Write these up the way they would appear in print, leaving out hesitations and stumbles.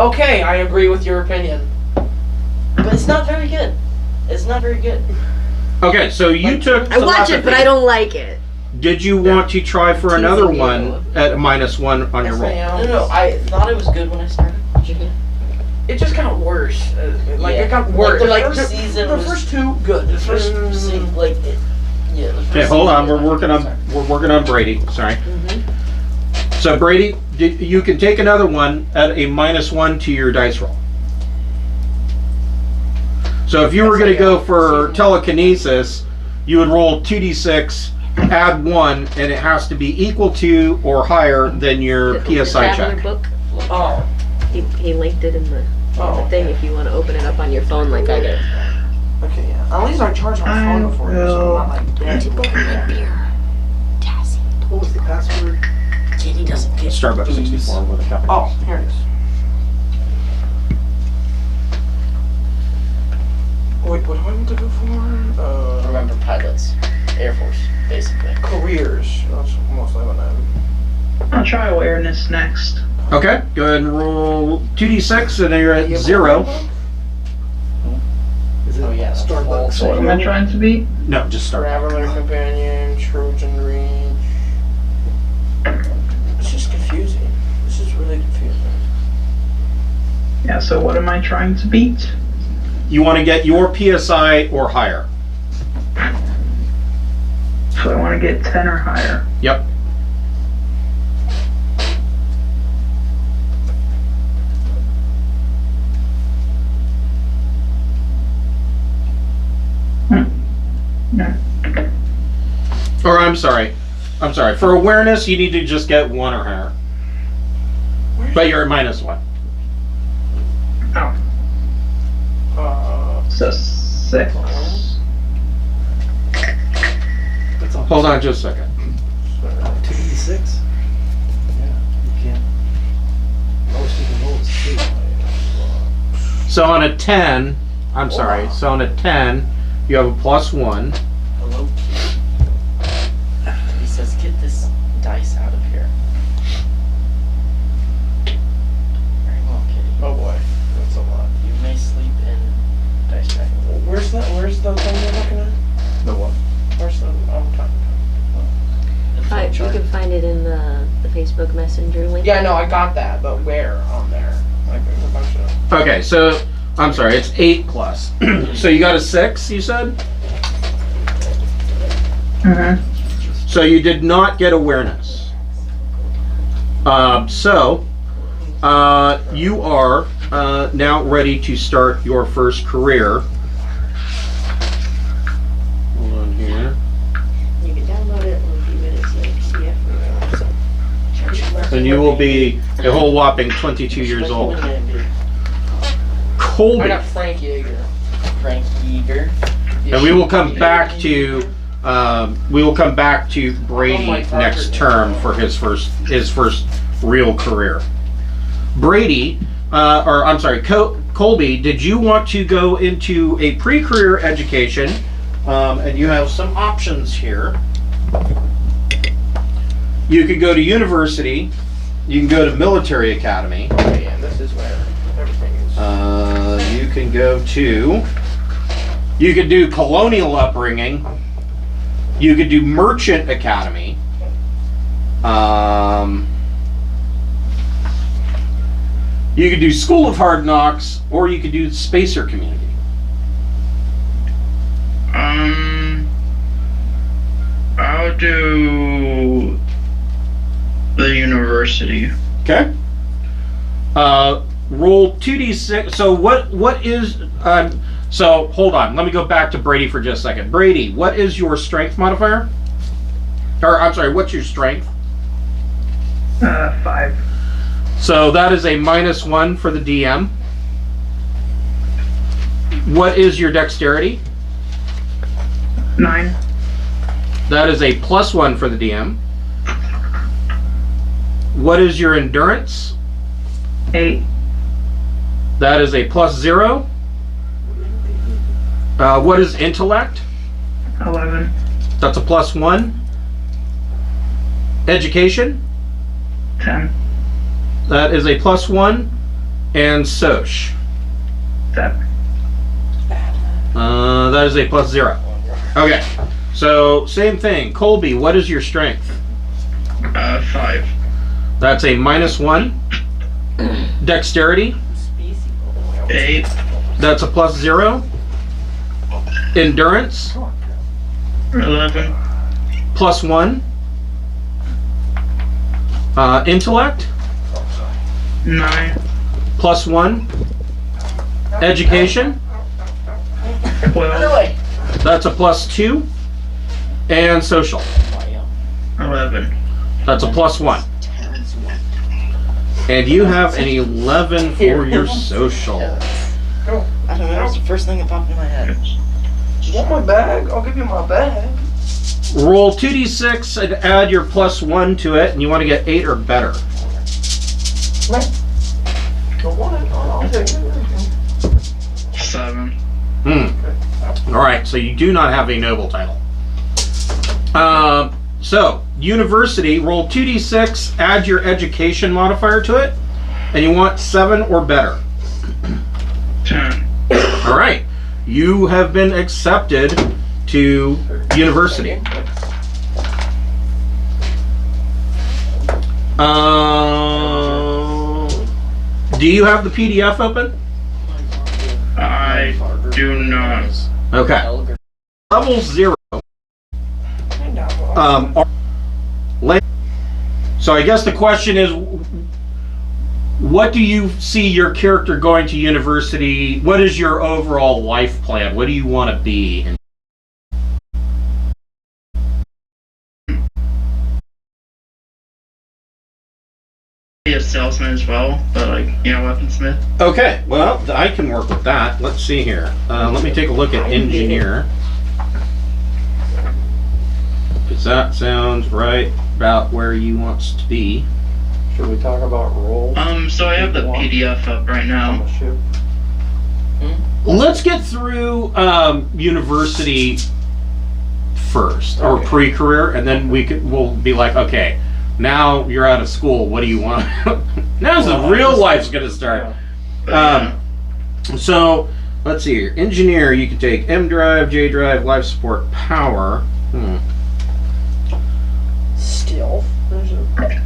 Okay, I agree with your opinion. But it's not very good. It's not very good. Okay, so you took. I watch it, but I don't like it. Did you want to try for another one at a -1 on your roll? No, I thought it was good when I started watching it. It just got worse. Yeah. It got worse. Like the first season The was first two, good. The first season, like it. Yeah. The first Okay, hold season on. was We're working on Brady. Sorry. Mm-hmm. So Brady, you can take another one at a -1 to your dice roll. So if you were going to go for telekinesis, you would roll 2d6, add 1, and it has to be equal to or higher than your PSI check. Book. Oh. He linked it in the thing if you want to open it up on your phone like I did. Okay, yeah. At least I charged my phone before, so I'm not like dead. What was the password? Kitty doesn't get Starbucks 64 with a capital. Oh, here it is. Wait, what do I want to go for? Remember pilots, Air Force, basically. Careers. That's mostly what I'm. I'll try awareness next. Okay, go ahead and roll 2d6 and then you're at 0. Is it Starbucks. So what am I trying to beat? No, just start. Traveler Companion, Trojan Reach. It's just confusing. This is really confusing. Yeah, so what am I trying to beat? You want to get your PSI or higher. So I want to get 10 or higher. Yep. No. Or I'm sorry. For awareness, you need to just get 1 or higher. But you're at -1. Oh. So 6. Hold on just a second. 2d6? Yeah, you can't. Most you can roll is 2. So on a 10, so on a 10, you have a +1. Hello, Kitty. He says, "Get this dice out of here." Very well, Kitty. Oh boy, that's a lot. You may sleep in dice track. Where's the thing you're looking at? The what? Where's the You can find it in the Facebook Messenger link. Yeah, no, I got that, but where on there? Like there's a bunch of. Okay, so I'm sorry, it's 8 plus. So you got a 6, you said? Mm-hmm. So you did not get awareness. You are now ready to start your first career. Hold on here. You can download it in a few minutes. And you will be a whole whopping 22 years old. I Colby. got Frank Yeager. Frank Yeager. And we will come back to Brady next term for his first real career. Brady, Colby, did you want to go into a pre-career education? And you have some options here. You could go to university. You can go to military academy. Okay, and this is where everything is. You can go to. You could do colonial upbringing. You could do merchant academy. You could do School of Hard Knocks, or you could do Spacer Community. I'll do the university. Okay. Roll 2d6. So what is so hold on. Let me go back to Brady for just a second. Brady, what is your strength modifier? Or I'm sorry, what's your strength? 5. So that is a -1 for the DM. What is your dexterity? 9. That is a +1 for the DM. What is your endurance? 8. That is a +0. What is intellect? 11. That's a +1. Education? 10. That is a +1. And Soch. 7. That is a +0. Okay, so same thing. Colby, what is your strength? 5. That's a -1. Dexterity, 8. that's a +0. Endurance, 11. +1. Intellect, 9. +1. Education, 12. that's a +2. And social, 11. that's a +1. And you have an 11 for your social. I don't know, that's the first thing that popped in my head. You want my bag? I'll give you my bag. Roll 2d6 and add your +1 to it, and you want to get 8 or better. Don't want it. I'll take it. 7. Alright, so you do not have a noble title. So, university, roll 2d6, add your education modifier to it, and you want 7 or better. 10. Alright, you have been accepted to university. Do you have the PDF open? I do not. Okay. Level 0. So I guess the question is, what do you see your character going to university? What is your overall life plan? What do you want to be? Be a salesman as well, but like, weaponsmith. Okay, well, I can work with that. Let's see here. Let me take a look at engineer. Because that sounds right about where you want to be. Should we talk about roles? So I have the PDF up right on now. the ship? Let's get through university first, or Okay. pre-career, and then we'll be like, okay, now you're out of school. What do you want? Now the real life's gonna start. So let's see here. Engineer, you can take M drive, J drive, life support, power. Stealth. There's a...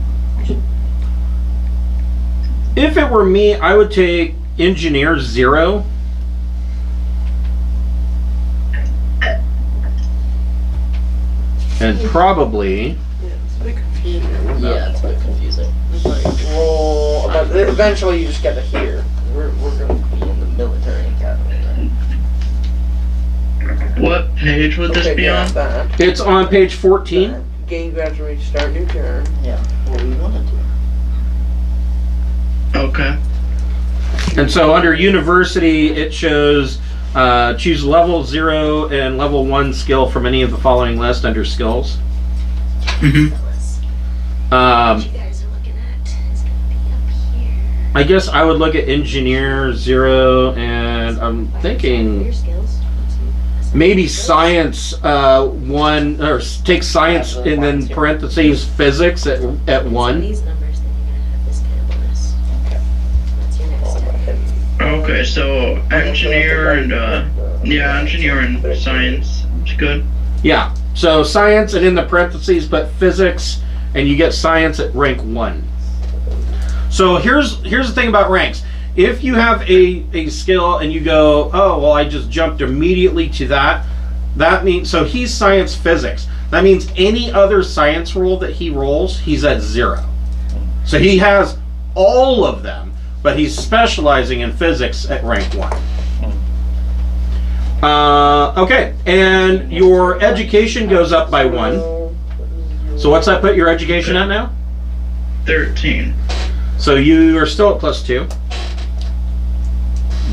If it were me, I would take engineer 0. And probably Yeah, it's a bit confusing. Yeah, it's a bit confusing. Like, roll, but eventually you just get to here. We're gonna be in the military academy, right? What page would this be on? That. it's on page 14. Gain graduate, start new turn. Yeah, what we wanted to. Okay. And so under university, it shows choose level 0 and level 1 skill from any of the following list under skills. Mm-hmm. Um, you guys are looking at is going to be up here. I guess I would look at engineer 0, and I'm thinking Your skills. maybe science 1, or take science and then parentheses physics at So 1. these numbers, then you're going to have this kind of bonus. Okay. That's your next step. Okay, so engineer and engineer and science. It's good. Yeah, so science and in the parentheses put physics, and you get science at rank 1. So here's the thing about ranks. If you have a skill and you go, oh, well, I just jumped immediately to that means, so he's science physics. That means any other science roll that he rolls, he's at 0. So he has all of them, but he's specializing in physics at rank 1. Okay, and your education goes up by 1. So what's that put your education at now? 13. So you are still at +2.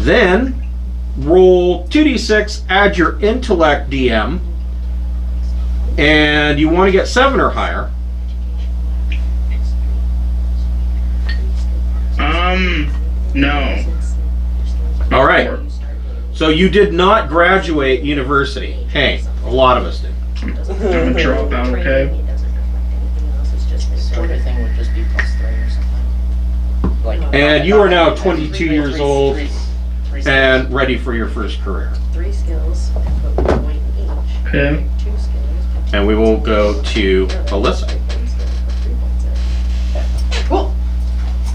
Then roll 2d6, add your intellect DM, and you want to get 7 or higher. No. All right. So you did not graduate university. Hey, a lot of us did. I'm a dropout, okay? So everything would just be +3 or something. like. And you are now 22 years old Three and ready for your first career. 3 skills, and put 1 point in each. Okay. 2 skills. put And we will go to Alyssa. 1 skill, put 3 points in. Cool.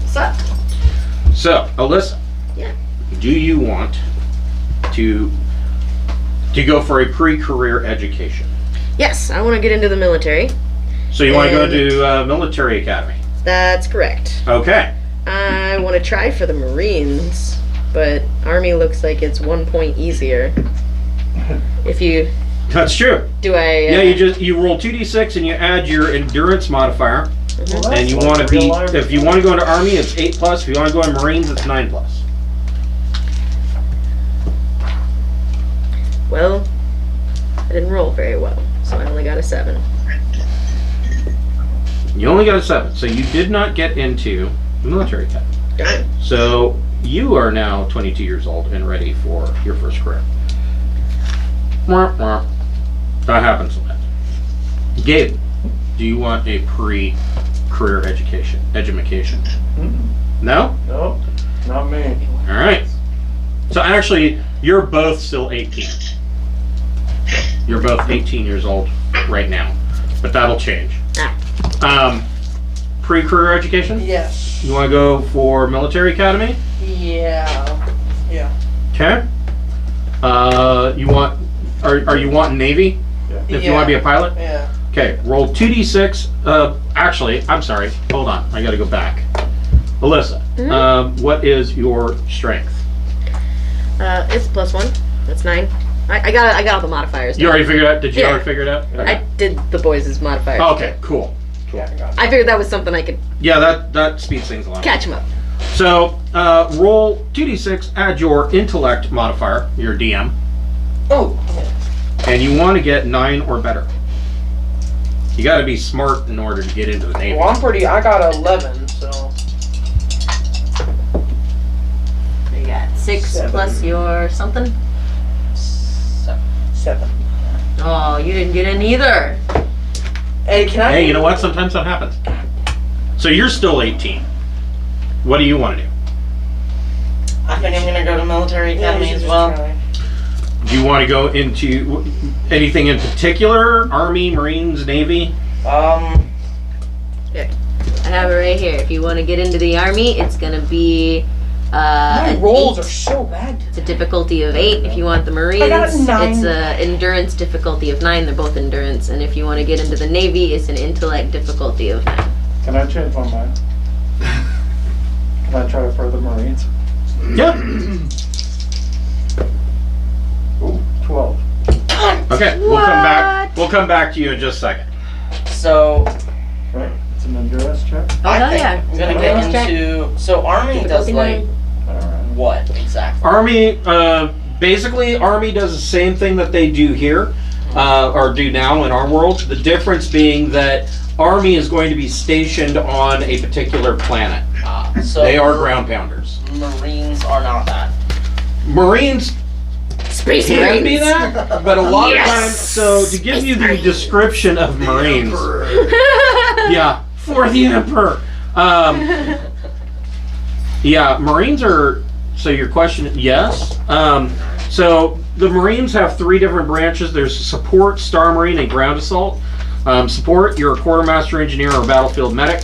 What's up? So, Alyssa. Yeah. Do you want to go for a pre-career education? Yes, I want to get into the military. So you want to go And- to military academy? That's correct. Okay. I want to try for the Marines, but Army looks like it's 1 point easier. If you That's true. do, Yeah, you roll 2d6 and you add your endurance modifier, Well, and you that's want like to be. real life. If you want to go into Army, it's 8+. If you want to go into Marines, it's 9+. Well, I didn't roll very well, so I only got a 7. You only got a 7, so you did not get into the military academy. Darn it. So you are now 22 years old and ready for your first career. Wah, wah. That happens sometimes. Gabe, do you want a pre-career education? Mm-mm. No? Nope, not me. All right. So actually, you're both still 18. You're both 18 years old right now, but that'll change. Pre-career education? Yes. You want to go for military academy? Yeah. Yeah. Okay. You want? Are you wanting Navy? Yeah. If you want to be a pilot? Yeah. Okay. Roll 2d6. Actually, I'm sorry. Hold on. I got to go back. Alyssa, what is your strength? It's +1. That's 9. I got all the modifiers. You now. already figured it out? Did you Yeah. already figure it out? I did the boys' modifiers. Okay. Cool. Yeah, I got it. I figured that was something I could Yeah, that speeds things along. catch him up. So roll 2d6. Add your intellect modifier, your DM, Oh. and you want to get 9 or better. You got to be smart in order to get into the Navy. Well, I got 11, so. You got 6 7. plus your something. 7. Oh, you didn't get in either. Hey, can I? Hey, you know what? Sometimes that happens. So you're still 18. What do you want to do? I think I'm gonna go to military academy as well. Do you want to go into anything in particular? Army, Marines, Navy? Um, I have it right here. If you want to get into the Army, it's going to be My an rolls 8. are so bad. It's a difficulty of 8. If you want the Marines, I got 9. it's a endurance difficulty of 9. They're both endurance. And if you want to get into the Navy, it's an intellect difficulty of 9. Can I change my mind? Can I try for the Marines? Yeah. Ooh, 12. Okay, we'll come back. We'll come back to you in just a second. so Right? It's an endurance check? Oh, I hell think yeah. I'm gonna Endurance get check. into. So Army does Difficulty like 9. Alright. what exactly? Army, basically, Army does the same thing that they do here, or do now in our world. The difference being that Army is going to be stationed on a particular planet. So They are ground pounders. Marines are not that. Marines Space can Marines. be that, but a lot Yes! of times. So to give you the description of Marines, yeah, for the Emperor. Yeah, Marines are. So your question, yes. So the Marines have 3 different branches. There's support, Star Marine, and ground assault. Support, you're a quartermaster engineer or battlefield medic.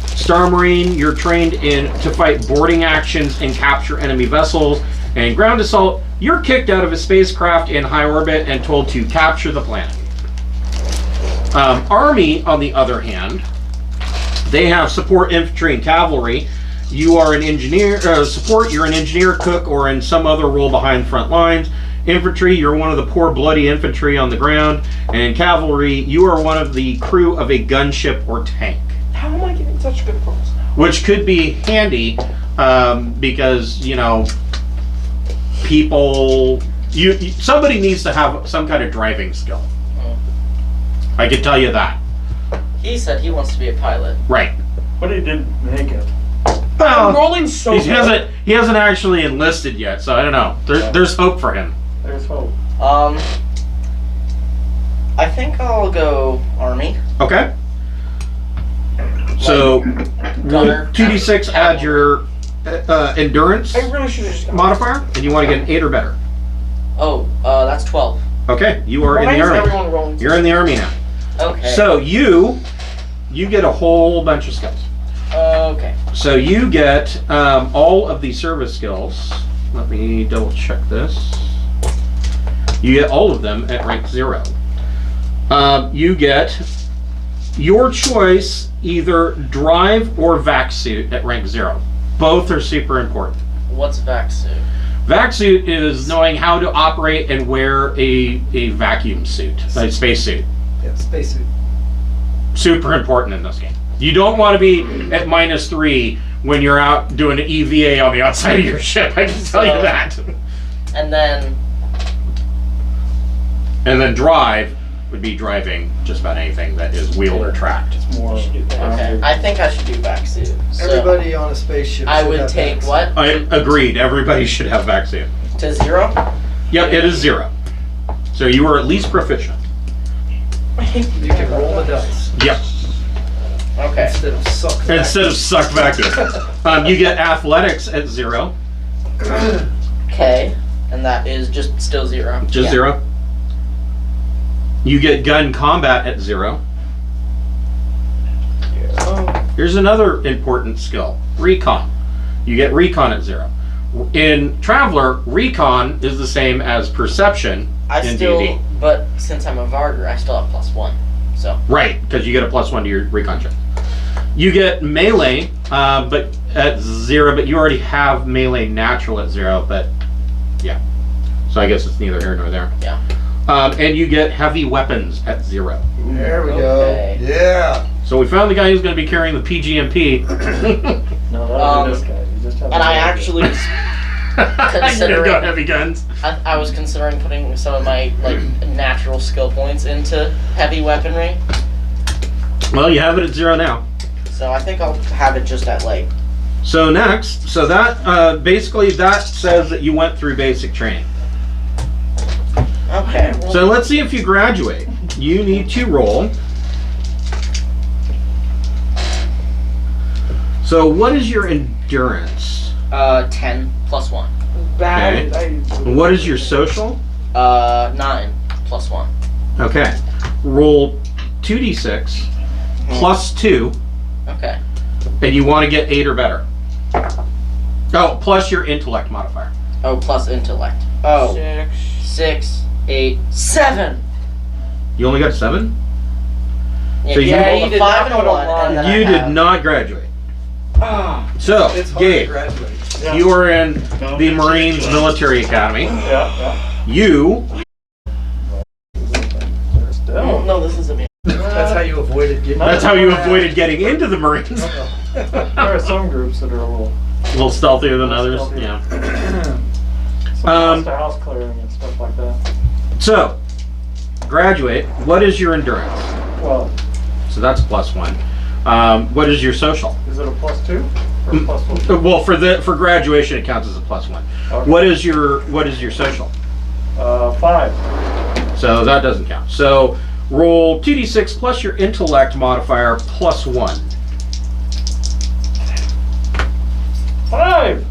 Star Marine, you're trained to fight boarding actions and capture enemy vessels. And ground assault, you're kicked out of a spacecraft in high orbit and told to capture the planet. Army, on the other hand, they have support, infantry, and cavalry. You are an engineer, support, you're an engineer, cook, or in some other role behind front lines. Infantry, you're one of the poor bloody infantry on the ground. And cavalry, you are one of the crew of a gunship or tank. How am I getting such good rolls now? Which could be handy, because, you know, people, somebody needs to have some kind of driving skill. I can tell you that. He said he wants to be a pilot. Right. But he didn't make it. I'm Well, rolling so he good. hasn't actually enlisted yet, so I don't know. There's hope for him. There's hope. I think I'll go Army. Okay. So Gunner. 2d6, add your endurance I really should have just gone. modifier, and you want to get an 8 or better. Oh, that's 12. Okay, you are in Why the is army. everyone rolling? You're in the army now. Okay. So you get a whole bunch of skills. Okay. So you get all of the service skills. Let me double check this. You get all of them at rank 0. You get your choice, either drive or vac suit at rank 0. Both are super important. What's vac suit? Vac suit is knowing how to operate and wear a vacuum suit, a space suit. Yeah, spacesuit. Super important in this game. You don't want to be at -3 when you're out doing an EVA on the outside of your ship. I can tell you that. And then And then drive would be driving just about anything that is wheeled or tracked. It's more. okay, I think I should do vac suit. So Everybody on a spaceship. I should would have take that. what I agreed. Everybody should have vac suit. to 0. Yep, it is 0. So you are at least proficient. You can roll the dice Yep. Okay. instead of suck. back. Instead of suck vacuum. You get athletics at 0. Okay, and that is just still 0. Just Yeah. 0. You get gun combat at 0. Here's another important skill. Recon. You get recon at 0. In Traveler, recon is the same as perception I in still, D&D. but since I'm a Varger, I still have +1. So Right, because you get a +1 to your recon check. You get melee, but at 0, but you already have melee natural at 0, but yeah. So I guess it's neither here nor there. yeah. And you get heavy weapons at 0. There we Okay. go. Yeah. So we found the guy who's going to be carrying the PGMP. No, that'll be this guy. You just have And to I roll. actually, I'm gonna go heavy guns. I was considering putting some of my like natural skill points into heavy weaponry. Well, you have it at 0 now. So I think I'll have it just at like. So next, so that basically that says that you went through basic training. Okay. So let's see if you graduate. You need to roll. So what is your endurance? 10 + 1. Bad. What is your social? 9 + 1. Okay. Roll 2d6 plus 2, Okay. and you want to get 8 or better. Oh, plus your intellect modifier. Oh, plus intellect. Oh, 6. 6, 8, 7. You only got 7? Yeah, So you- yeah, You you did 5 not and a put a 1. lot. And then I You did have- not graduate. Ah. So, It's hard to Gabe, graduate. you are in the Marines Military Academy. Yeah, You Oh, no, this isn't me. That's how you avoided getting. That's how you avoided getting into the Marines. There are some groups that are a little A little stealthier than others. Stealthier. Yeah. some house clearing and stuff like that. So, graduate. What is your endurance? Well, So that's +1. What is your social? is it a +2 or a +1? Well, for graduation, it counts as a +1. Okay. What is your social? 5. So that doesn't count. So roll 2d6 plus your intellect modifier +1. 5.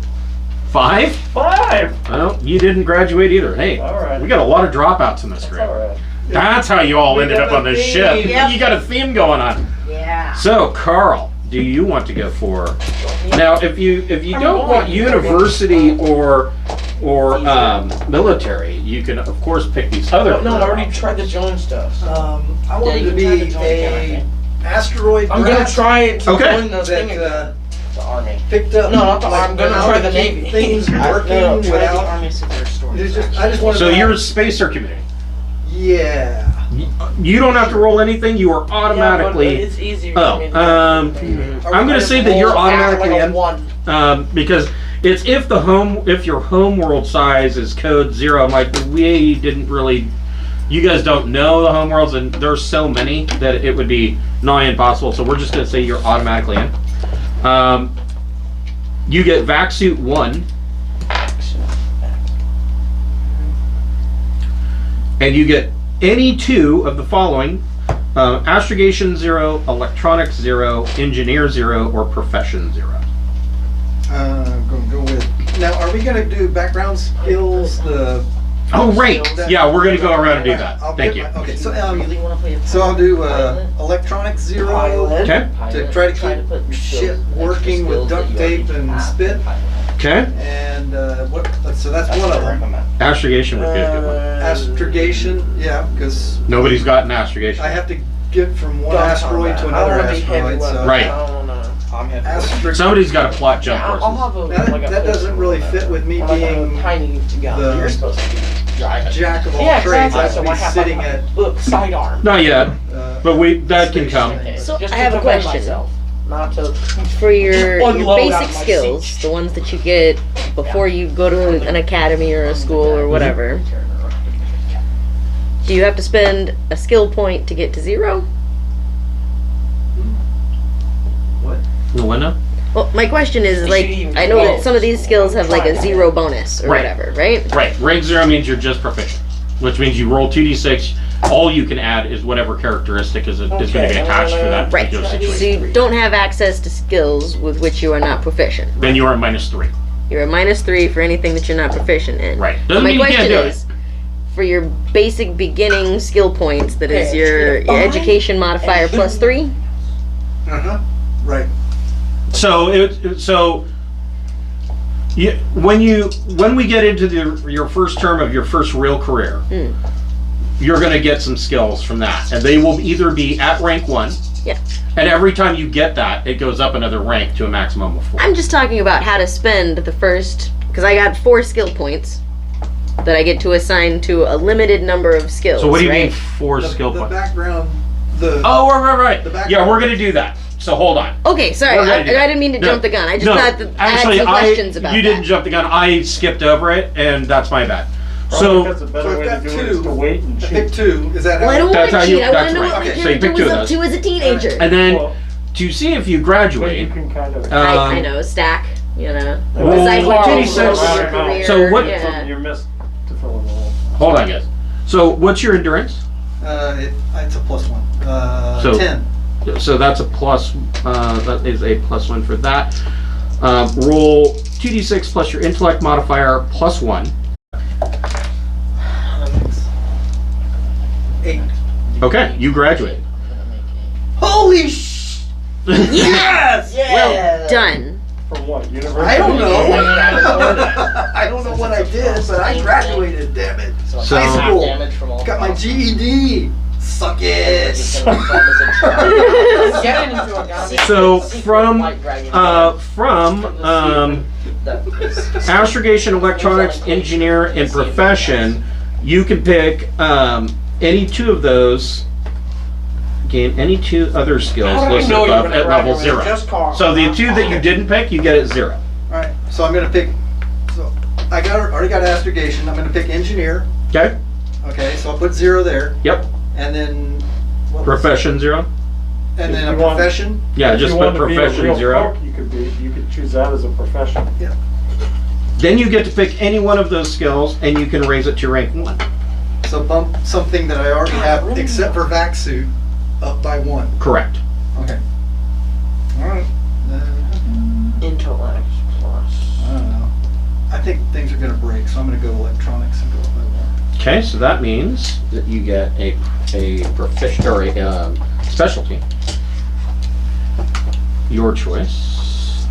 5? 5. Well, you didn't graduate either. Hey, All right. we got a lot of dropouts in this That's group. all right. That's how you all We ended got up on a this theme. ship. Yep. You got a theme going on. Yeah. So, Carl, do you want to go for? Now, if you don't want university or military, you can of course pick these other. No, I already tried the join stuff. I wanted you to can try the be joint again, I a think. asteroid I'm gonna blast try it to Okay. join the thing that again. The army. picked up. No, not the- I'm gonna how try to the keep Navy. Things working No, try the without. army secret story. It's just, I just wanted So to. you're a spacer community. Yeah. You don't have to roll anything. You are automatically. It's easier. Oh, I'm gonna say that you're automatically like a in. 1. Because it's if your home world size is code 0. I'm like, we didn't really. You guys don't know the home worlds, and there's so many that it would be nigh impossible. So we're just gonna say you're automatically in. You get vac suit 1, and you get any 2 of the following Astrogation 0, Electronics 0, Engineer 0, or Profession 0. I'm gonna go with. Now, are we gonna do background skills? Oh, right. Yeah, we're going to go around and do that. I'll Thank get you. my- okay, so Really want to play a so I'll do pilot? electronics 0 Pilot. Okay. to try to keep put your shit skills- working extra with skills duct that you tape already and have spit. in pilot. Okay. And so that's one of them. Astrogation would be a good one. Astrogation, yeah, because Nobody's got an astrogation. I have to get from one Gun asteroid combat. to I another wanna be heavy asteroid. So weapons. Right. I don't know. I'm heavy. Somebody's got to plot jump I'll courses. have a, That- like a that doesn't really fit with me I'm like a being tiny gun. the- You're supposed to be driving. jack of all Yeah, trades. exactly. I have So to I be have sitting like at. look sidearm. Not yet, but that can come. Okay, So just I to have a defend question. myself, not to. For your Unload out basic of my skills, seat. the ones that you get before you go to an academy or a school or whatever, do you have to spend a skill point to get to 0? The window? Well, my question is, like, I know that some of these skills have like a 0 bonus or Right. whatever, right? Right. Rank 0 means you're just proficient, which means you roll 2d6. All you can add is whatever characteristic is going to be attached to that Right. particular So situation. you don't have access to skills with which you are not proficient. Then you are -3. You're a -3 for anything that you're not proficient in. Right. But Doesn't my mean you can't question do it. is, for your basic beginning skill points, that is Okay, your fine. education modifier +3. Right. So when we get into your first term of your first real career, you're going to get some skills from that, and they will either be at rank 1. Yeah. And every time you get that, it goes up another rank to a maximum of 4. I'm just talking about how to spend the first, because I got 4 skill points that I get to assign to a limited number of skills. So what do you right? mean 4 skill The points? background. Oh, right. The background. Yeah, we're going to do that. So hold on. Okay, sorry, We're gonna I do that. didn't mean to No, jump the gun. I just no, thought that actually, I had some questions about you that. didn't jump the gun. I skipped over it, and that's my bad. Probably So because a better I've way to got do it is to 2. wait and I picked cheat. 2. Is that Well, I don't That's want how to you- cheat. I want that's to know right. what Okay, my so you pick character 2 was of up those. to as a teenager. and then Well, to see if you but you graduate. can kind of. I know, stack, you know. Roll Decide what you 26. want with your career, So what- yeah. You missed to fill in the hole. Hold on, guys. So what's your endurance? It's a +1. So- 10. So that's a plus. That is a +1 for that. Roll 2d6 plus your intellect modifier +1. 8. Okay, you graduate. Holy sh! Yes! Well done. From what? University? I don't know. I don't know what I did, but I graduated. Damn it! So- High school. Damage from all Got my GED. Suck it. Get into a gun. So from astrogation, electronics, engineer, and profession, you can pick any 2 of those. Gain any 2 other skills How did I listed know you were above gonna at level graduate? 0. Just call. So the 2 that you didn't pick, you get at 0. Alright, so I'm gonna pick. So I already got astrogation. I'm gonna pick engineer. Okay. Okay, so I'll put 0 there, Yep. and then what was- Profession 0. and then If a you want- profession. Yeah, If just you put wanted to be a profession real 0. cook, you could choose that as a profession. Then you get to pick any one of those skills, and you can raise it to rank 1. So bump something that I already have, except for vac suit, up by 1. Correct. Okay. All right. Intellect plus. I don't know. I think things are gonna break, so I'm gonna go electronics and go up by 1. Okay, so that means that you get a proficient or a specialty. Your choice.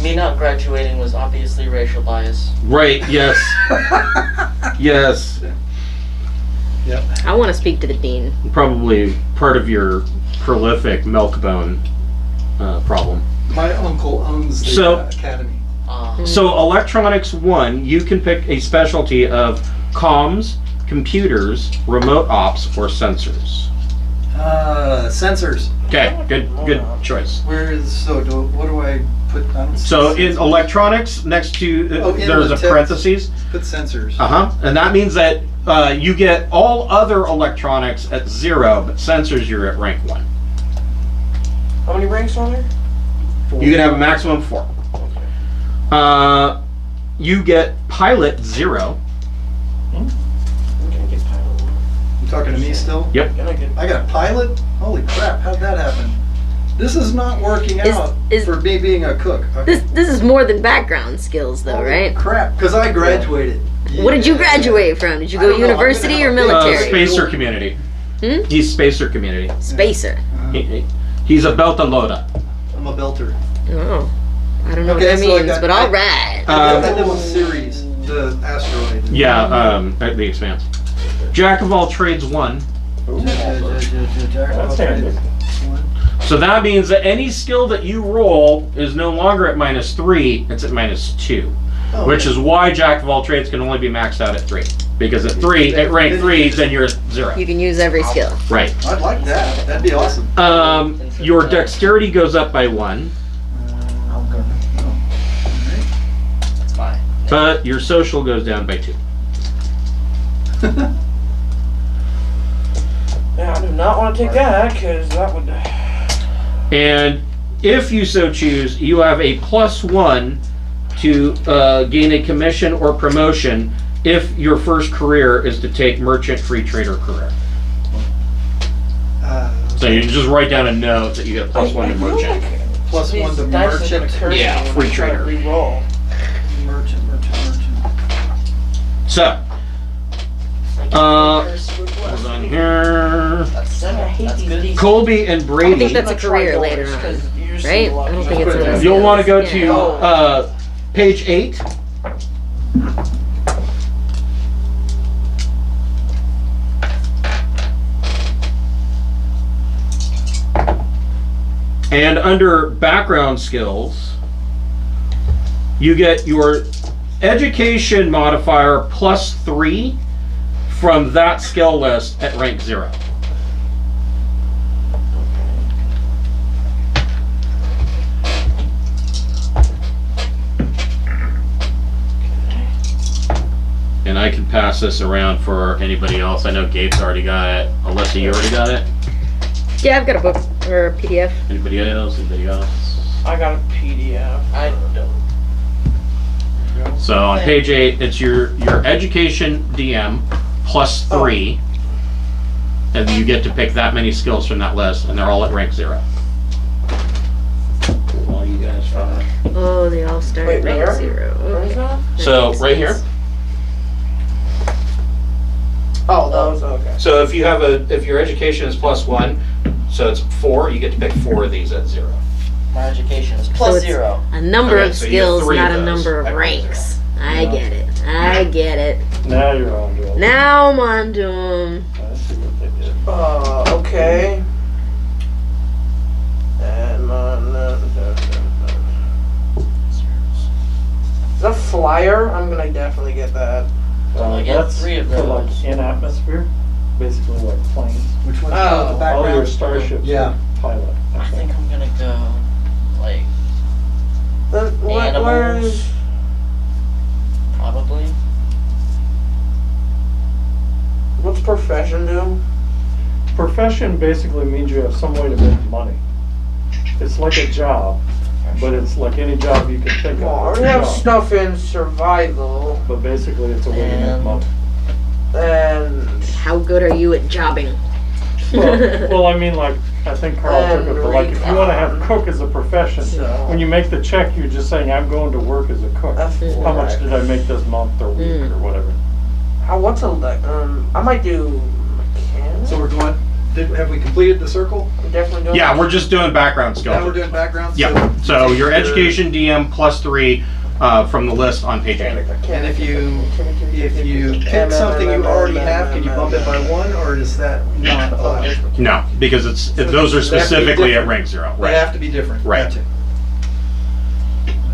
Me not graduating was obviously racial bias. Right. Yes. Yes. I want to speak to the dean. Probably part of your prolific milk bone problem. My uncle owns the So- academy. So electronics 1, you can pick a specialty of comms, computers, remote ops, or sensors. Sensors. Okay, good choice. Where is what do I put? I don't see So in sensors. electronics, next to in there's the a text. parentheses. Put sensors. And that means that you get all other electronics at 0, but sensors you're at rank 1. How many ranks are there? You can have a maximum of 4. You get pilot 0. I'm gonna get pilot one. talking to me still? Yep. Gonna get I got a pilot? Holy crap, how'd that happen? This is not working out is- for me being a cook. Okay. This is more than background skills, though, right? Crap, because I graduated. What did you Yeah. graduate from? Did you I go don't know, I'm gonna university or have a military? Spacer community. Hmm? He's Spacer community. Spacer. He's a Beltaloda. I'm a belter. Oh, I don't know Okay, what that so I means, got- but all right. I live on Ceres, the asteroid. Yeah, at the Expanse. Jack of all trades 1. That's handy. So that means that any skill that you roll is no longer at -3, it's at -2. Oh, Which is why Jack of all trades can only be maxed out at 3. Because at 3, at rank 3, then you're at 0. You can use every skill. Right. I'd like that. That'd be awesome. Your dexterity goes up by 1, It's fine. but your social goes down by 2. Yeah, I do not want to take that because that would. And if you so choose, you have a +1 to gain a commission or promotion if your first career is to take merchant free trader career. So you can just write down a note that you get a +1 to merchant. Plus one to merchant. Yeah, free trader. Reroll. Merchant. So, hold on here. That's good. Colby and I Brady. think that's a career later on, right? I don't think it's one of those You'll want to go skills. to page 8. And under background skills, you get your education modifier +3 from that skill list at rank 0. And I can pass this around for anybody else. I know Gabe's already got it. Alyssa, you already got it? Yeah, I've got a book or a PDF. Anybody else? Anybody else? I got a PDF. I don't. So on page 8, it's your education DM +3, and you get to pick that many skills from that list, and they're all at rank 0. All you guys find. Oh, they all start Wait, at rank where? 0. Where is that? So right here. Oh, those. Okay. So if you have if your education is +1, so it's 4, you get to pick 4 of these at 0. My education is So plus it's 0. a number Okay, of so you have skills, 3 of not a those number of at rank ranks. I Yeah. get it. I get it. Now you're on to it. Now I'm on to 'em. I see what they did. Okay. And is that flyer? I'm gonna definitely get that. I get That's 3 of for like those. in atmosphere, basically like planes. Which one's Oh, the All your background? starships Yeah. are pilot. I think I'm gonna go like Where's animals. Probably. what's profession do? Profession basically means you have some way to make money. It's like a job, but it's like any job you can think Well, I of. already It's a have job. stuff in survival But basically it's a way to make And- money. and How good are you at jobbing? Well, I mean, like, I think Carl took it, but like, if you wanna have cook as a profession, so when you make the check, you're just saying, I'm going to work as a cook. F4. How much did I make this month or week or whatever? What's a I might do mechanic. So we're going. Have we completed the circle? I'm definitely doing. Yeah, we're just doing background skills. Now we're doing background. Yeah. So your education DM +3 from the list on page 8. And if you pick something you already have, can you bump it by 1, or is that not allowed? No, because those are specifically at rank 0. They Right. have to be different. Right. Gotcha.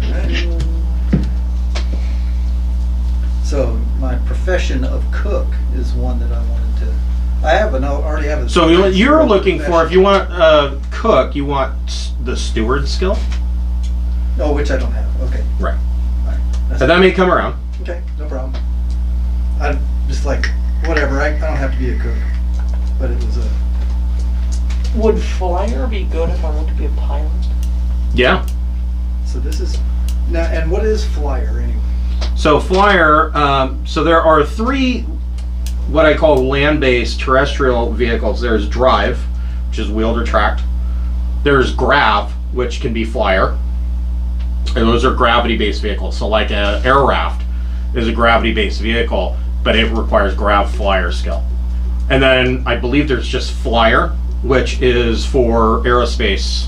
Alright. So my profession of cook is one that I wanted to. I already have a. So you're looking for, if you want cook, you want the steward skill. Oh, which I don't have. Okay. Right. Alright. That's And that may come around. okay. No problem. I'm just like whatever. I don't have to be a cook, but it was a. Would flyer be good if I want to be a pilot? Yeah. So this is now. And what is flyer anyway? So flyer. So there are 3 what I call land-based terrestrial vehicles. There's drive, which is wheeled or tracked. There's grav, which can be flyer. And those are gravity-based vehicles. So like a air raft is a gravity-based vehicle, but it requires grav flyer skill. And then I believe there's just flyer, which is for aerospace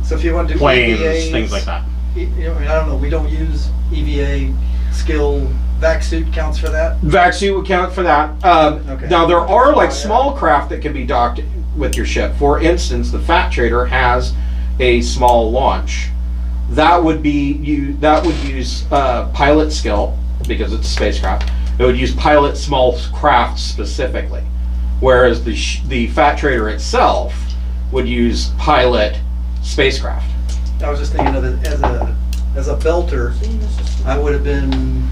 So if you want to do planes, EVAs, things like that. I don't know, we don't use EVA skill, vac suit counts for that? Vac suit would count for that. Okay. Now there are like small craft that can be docked with your ship. For instance, the Fat Trader has a small launch. That would use pilot skill because it's a spacecraft. It would use pilot small craft specifically, whereas the Fat Trader itself would use pilot spacecraft. I was just thinking of it as a belter, I would have been,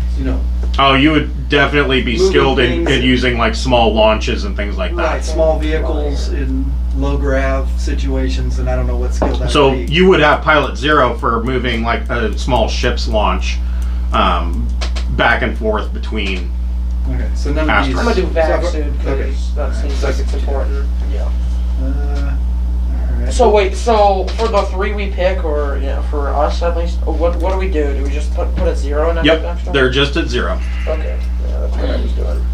Oh, you would definitely be Moving skilled in things. using like small launches and things like that. right, small vehicles in low grav situations, and I don't know what skill that So would be. you would have pilot 0 for moving like a small ship's launch back and forth between. Okay, so none of these. I'm gonna do vac so- suit Okay. because that seems like it's important. Yeah. Alright. So wait, so for the 3 we pick, or for us at least, what do we do? Do we just put a 0 in Yep, extra? they're just at 0. Okay, yeah, that's what I was doing.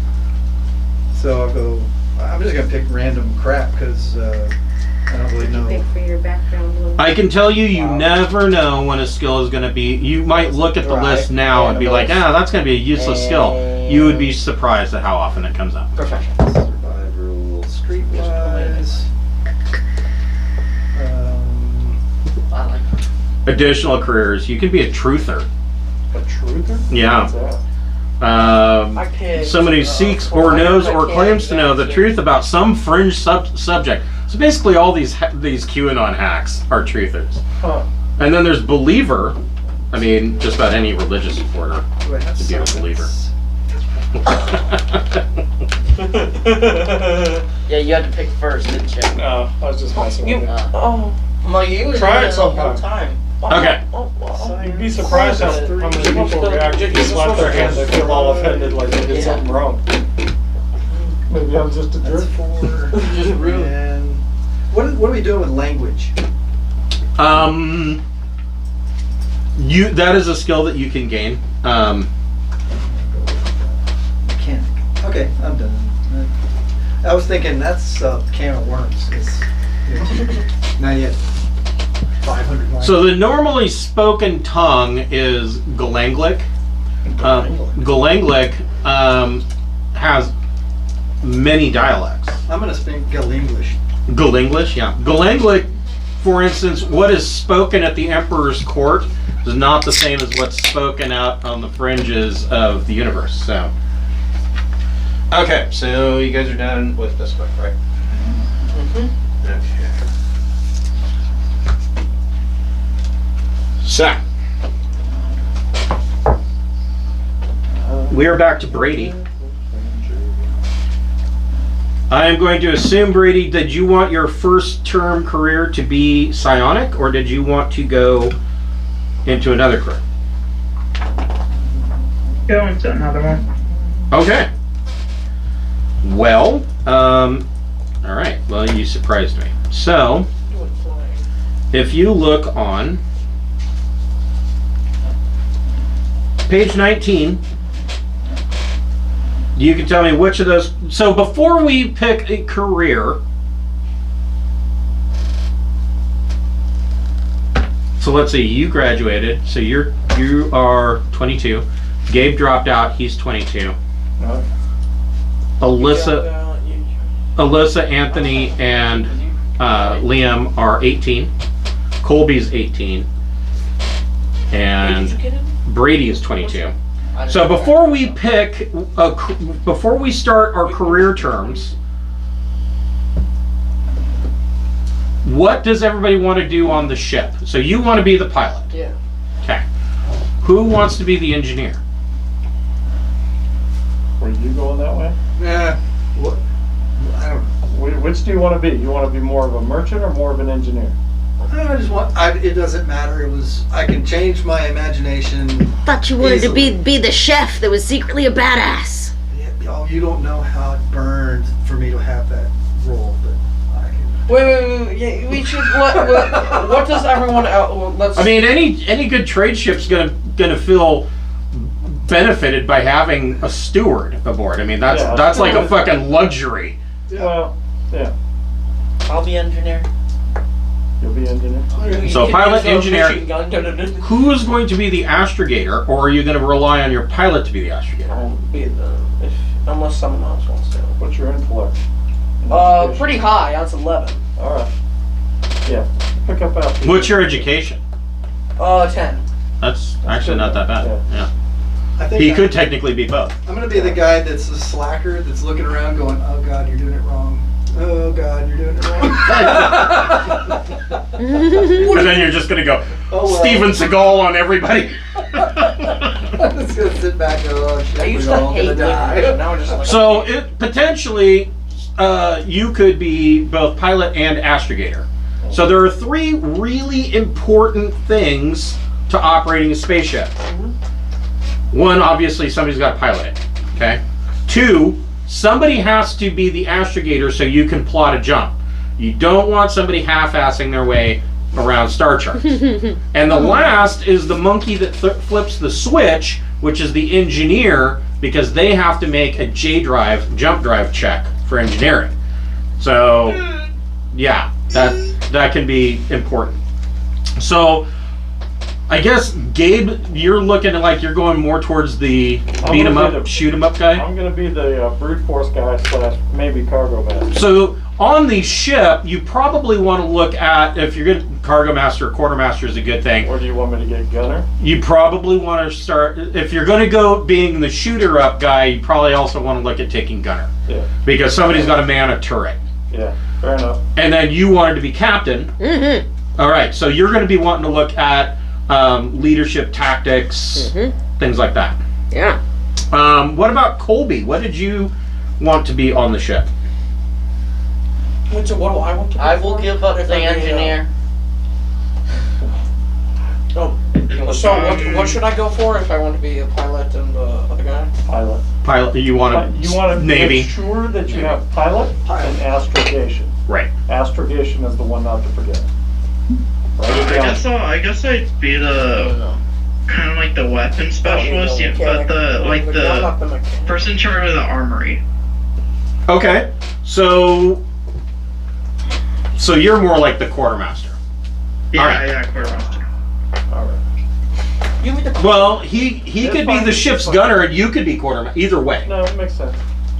So I'm just gonna pick random crap because I don't really know. Pick for your background look. I can tell you, you never know when a skill is going to be. You might look at the Right. list now and be like, that's going to be a useless skill. You would be And- surprised at how often it comes up. Professions. Survival, streetwise. I like that. Additional careers. You can be a truther. A truther? Yeah. What's that? I picked. Someone who seeks or knows or claims to know the truth about some fringe subject. So basically, all these QAnon hacks are truthers. Huh. And then there's believer. I mean, just about any religious supporter Do I have could be a science? believer. Yeah, you had to pick first, didn't you? No, I was just messing with it. Oh. I'm like, you was Try doing it the whole sometime. time. Okay. You'd be surprised how many people react if you slap their hand. They feel all offended like they did something wrong. Maybe I'm just a That's jerk. 4. Just rude. And what are we doing with language? That is a skill that you can gain. Mechanic. Okay, I'm done. I was thinking that's a can of worms. Not yet. 500 lines. So the normally spoken tongue is Galanglic. Galanglic has many dialects. I'm gonna speak English. Galanglish, yeah. Galanglic, for instance, what is spoken at the Emperor's court is not the same as what's spoken out on the fringes of the universe. So, okay, so you guys are done with this book, right? Mm-hmm. Okay. So, we are back to Brady. I am going to assume, Brady, did you want your first term career to be psionic, or did you want to go into another career? Go into another one. Okay. Well, all right. Well, you surprised me. So, if you look on page 19, you can tell me which of those. So before we pick a career, so let's see, you graduated, so you are 22. Gabe dropped out, he's 22. No. Alyssa, Anthony, and Liam are 18. Colby's 18. And Brady is 22. So before we pick, before we start our career terms, what does everybody want to do on the ship? So you want to be the pilot. Yeah. Okay. Who wants to be the engineer? Were you going that way? What? I don't know. Which do you want to be? You want to be more of a merchant or more of an engineer? I just want. It doesn't matter. I can change my imagination. Thought you wanted Easily. to be the chef that was secretly a badass. you don't know how it burned for me to have that role, but I can. Wait. Yeah, we should. What does everyone else? Well, let's. I mean, any good trade ship's gonna feel benefited by having a steward aboard. I mean, that's like a fucking luxury. Well, yeah. I'll be engineer. You'll be engineer. So pilot, engineer. Machine gun, Who is going to be the astrogator, or are you going to rely on your pilot to be the astrogator? I'll be unless someone else wants to. What's your intellect? Pretty high. That's 11. All right. Yeah. Pick up after. What's your education? 10. That's actually not that bad. Yeah. I think He could technically be both. I'm gonna be the guy that's a slacker that's looking around going, oh God, you're doing it wrong. Oh God, you're doing it wrong. And then you're just going to go Oh, well. Steven Seagal on everybody. I'm just gonna sit back and go, oh shit, I used we're to all hate gonna women, die. now I'm just like. So it potentially you could be both pilot and astrogator. So there are 3 really important things to operating a spaceship. 1, obviously somebody's got to pilot it. Okay. 2, somebody has to be the astrogator so you can plot a jump. You don't want somebody half-assing their way around star charts. And the last is the monkey that flips the switch, which is the engineer, because they have to make a jump drive check for engineering. So, yeah, that can be important. So, I guess Gabe, you're looking like you're going more towards the beat 'em up, shoot 'em up guy. I'm gonna be the brute force guy / maybe cargo master. So on the ship, you probably want to look at, if you're going to cargo master, quartermaster is a good thing. Or do you want me to get gunner? You probably want to start, if you're going to go being the shooter up guy, you probably also want to look at taking gunner. Yeah. Because somebody's got to man a turret. Yeah. Fair enough. And then you wanted to be captain. All right, so you're going to be wanting to look at leadership tactics, things like that. Yeah. What about Colby? What did you want to be on the ship? Wait, so what do I want to do? I will give up If the I may, engineer. So what should I go for if I want to be a pilot and the other guy? Pilot. Pilot, you want You want to Navy. make sure that you have pilot and astrogation. Right. Astrogation is the one not to forget. Write it down. I guess I'd be the kind of like the weapon specialist, yeah, but the person in charge of the armory. Okay, so you're more like the quartermaster. Yeah, Alright. yeah, quartermaster. All right. You mean the Well, he That's could be fine. the ship's gunner, and you could be quartermaster. Either way. No, it makes sense.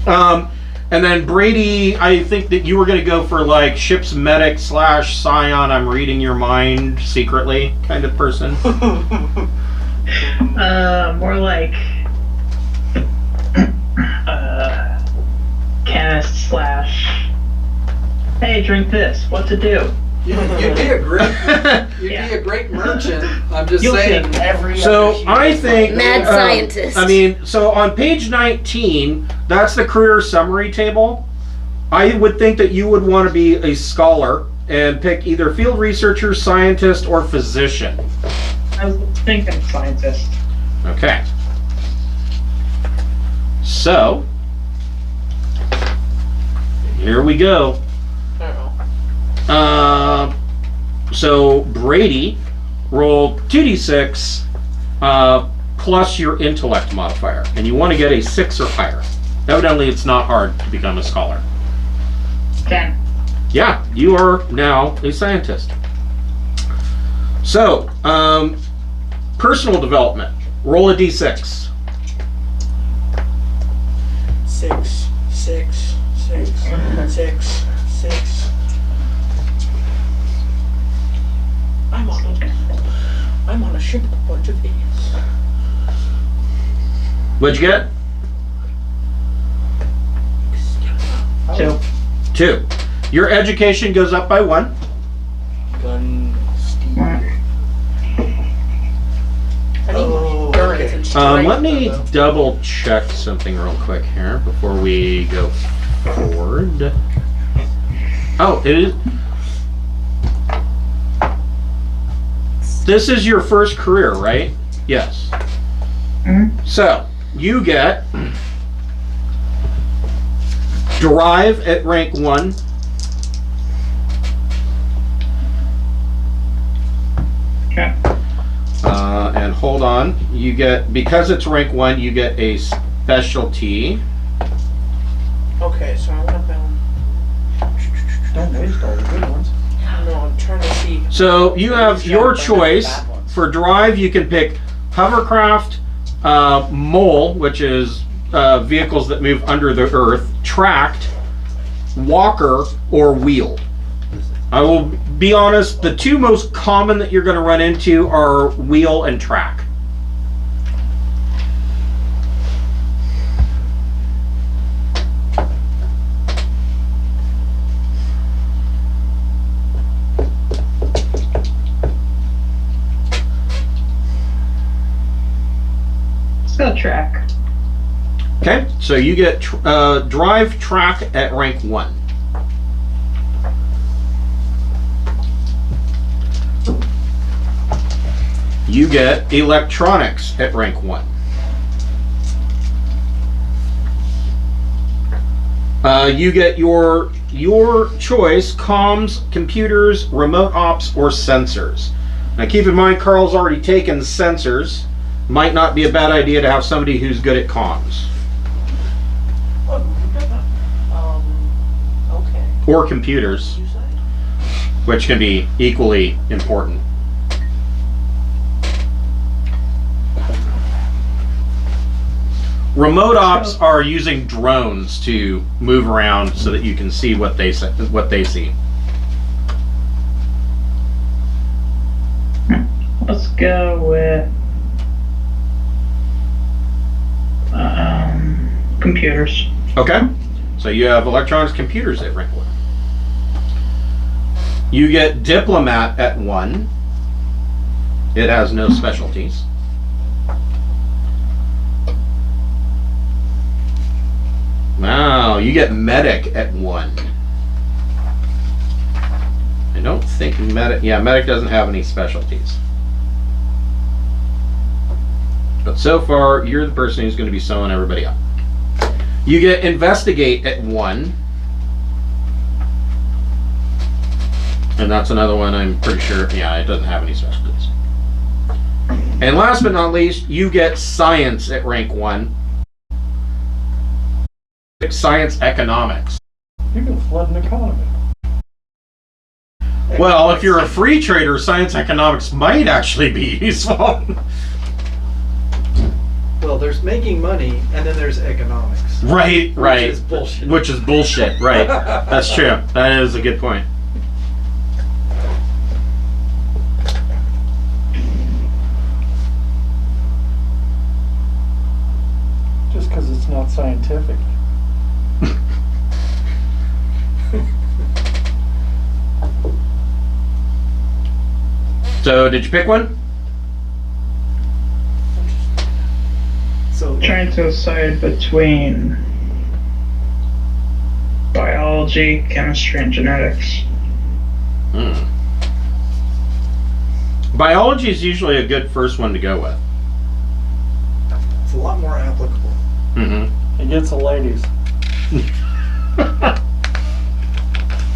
And then Brady, I think that you were going to go for like ship's medic / scion. I'm reading your mind secretly kind of person. More like chemist / hey, drink this. What to do? You'd be a great, you'd Yeah. be a great merchant. I'm just You'll saying. see every So other I think Mad scientist. I mean, so on page 19, that's the career summary table. I would think that you would want to be a scholar and pick either field researcher, scientist, or physician. I was thinking scientist. Okay. So here we go. So Brady rolled 2d6 plus your intellect modifier, and you want to get a 6 or higher. Evidently, it's not hard to become a scholar. 10. Yeah, you are now a scientist. So, personal development. Roll a d6. 6, 6, 6, 6, 6. I'm on a ship with a bunch of idiots. What'd you get? 2. 2. Your education goes up by 1. Gun, steel. Oh, okay. Let me double check something real quick here before we go forward. Oh, it is. This is your first career, right? Yes. So, you get Drive at rank 1. Okay. And hold on, you get, because it's rank 1, you get a specialty. Okay, so I want to. Don't waste all the good ones. No, I'm trying to see. So you have your choice. For drive, you can pick hovercraft, mole, which is vehicles that move under the earth, tracked, walker, or wheeled. I will be honest, the two most common that you're going to run into are wheel and track. Let's go track. Okay, so you get drive track at rank 1. You get electronics at rank 1. You get your choice: comms, computers, remote ops, or sensors. Now keep in mind, Carl's already taken sensors. Might not be a bad idea to have somebody who's good at comms. Okay. Or computers, You say? which can be equally important. Remote ops are using drones to move around so that you can see what they see. Let's go with computers. Okay, so you have electronics, computers at rank 1. You get diplomat at 1. It has no specialties. Wow, you get medic at 1. I don't think medic. Yeah, medic doesn't have any specialties. But so far, you're the person who's going to be sewing everybody up. You get investigate at 1. And that's another one I'm pretty sure, yeah, it doesn't have any specialties. And last but not least, you get science at rank 1. Science economics. You can flood an economy. Well, if you're a free trader, science economics might actually be useful. Well, there's making money, and then there's economics. Right. Which is bullshit. Which is bullshit, right. That's true. That is a good point. Just because it's not scientific. So, did you pick one? So Trying to decide between biology, chemistry, and genetics. Biology is usually a good first one to go with. it's a lot more applicable. Mm-hmm. It gets the ladies.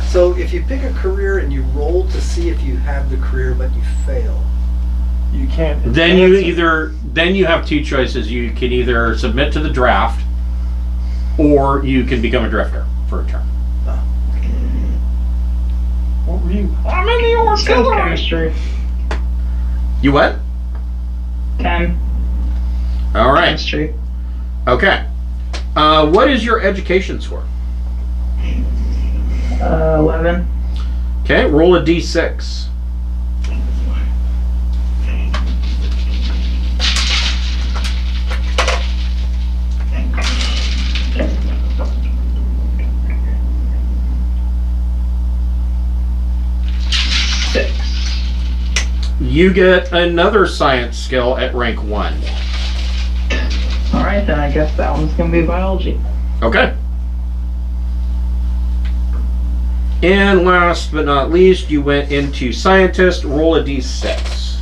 So if you pick a career and you roll to see if you have the career, but you fail, You can't. Then you have two choices. You can either submit to the draft, or you can become a drifter for a term. What were you? I'm in the Let's go with artillery. chemistry. You what? 10. All right. Chemistry. Okay. What is your education score? 11. Okay, roll a d6. You get another science skill at rank 1. Alright, then I guess that one's gonna be biology. Okay. And last but not least, you went into scientist. Roll a d6.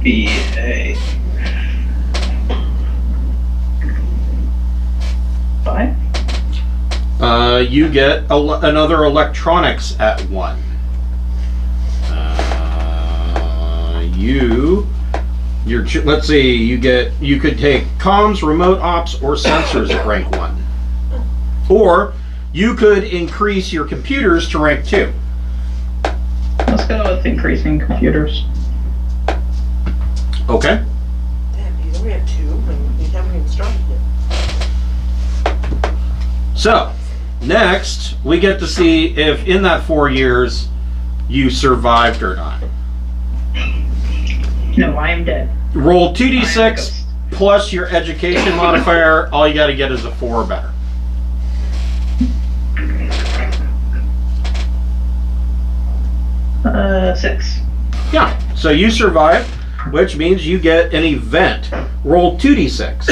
be a 5. You get another electronics at 1. Let's see, you could take comms, remote ops, or sensors at rank 1. Or you could increase your computers to rank 2. Let's go with increasing computers. Okay. Damn, you only have 2 and you haven't even started yet. So, next, we get to see if in that 4 years you survived or not. No, I am dead. Roll I am 2d6 a ghost. plus your education modifier. All you got to get is a 4 or better. 6. Yeah, so you survive, which means you get an event. Roll 2d6.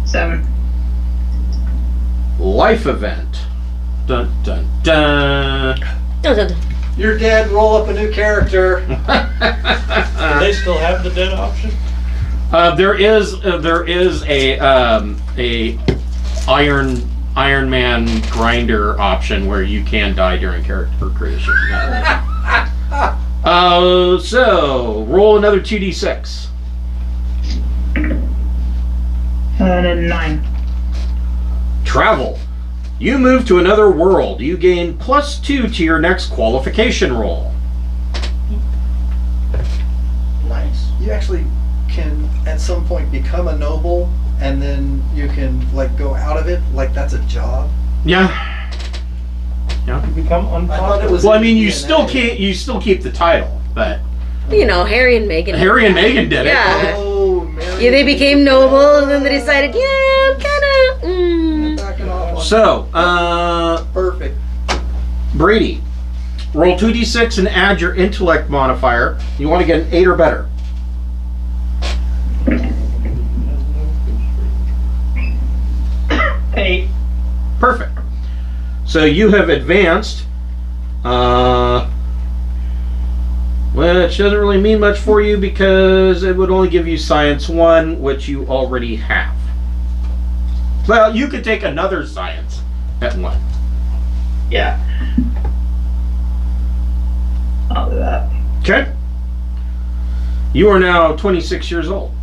7. Life event. Dun dun dun. You're dead. Roll up a new character. Do they still have the dead option? There is a Iron Man grinder option where you can die during character creation. So roll another 2d6. 9. Travel. You move to another world. You gain +2 to your next qualification roll. Nice. You actually can at some point become a noble, and then you can like go out of it like that's a job. Yeah. You become I thought it unpopular. was. Well, I in mean, you DNA. still can't. You still keep the title, but You know, Harry and Meghan. Harry and Meghan did it. Yeah. Oh, Mary. Yeah, they became noble, and then they decided, yeah, I'm kind of. Backing off on So, perfect. Brady, roll 2d6 and add your intellect modifier. You want to get an 8 or better. 8. Perfect. So you have advanced, which doesn't really mean much for you because it would only give you Science 1, which you already have. Well, you could take another Science at 1. Yeah. I'll do that. Okay. You are now 26 years old.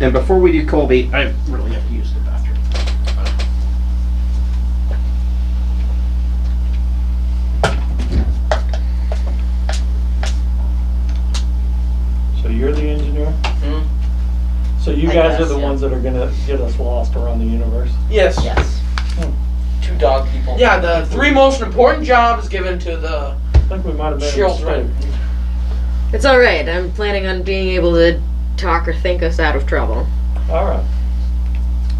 And before we do Colby, I really have to use the bathroom. So you're the engineer? So you I guys guess, are the yeah. ones that are gonna get us lost around the universe? Yes. Yes. 2 dog people. Yeah, the 3 most important jobs given to the I think we might have made a children. mistake. It's alright, I'm planning on being able to talk or think us out of trouble. Alright.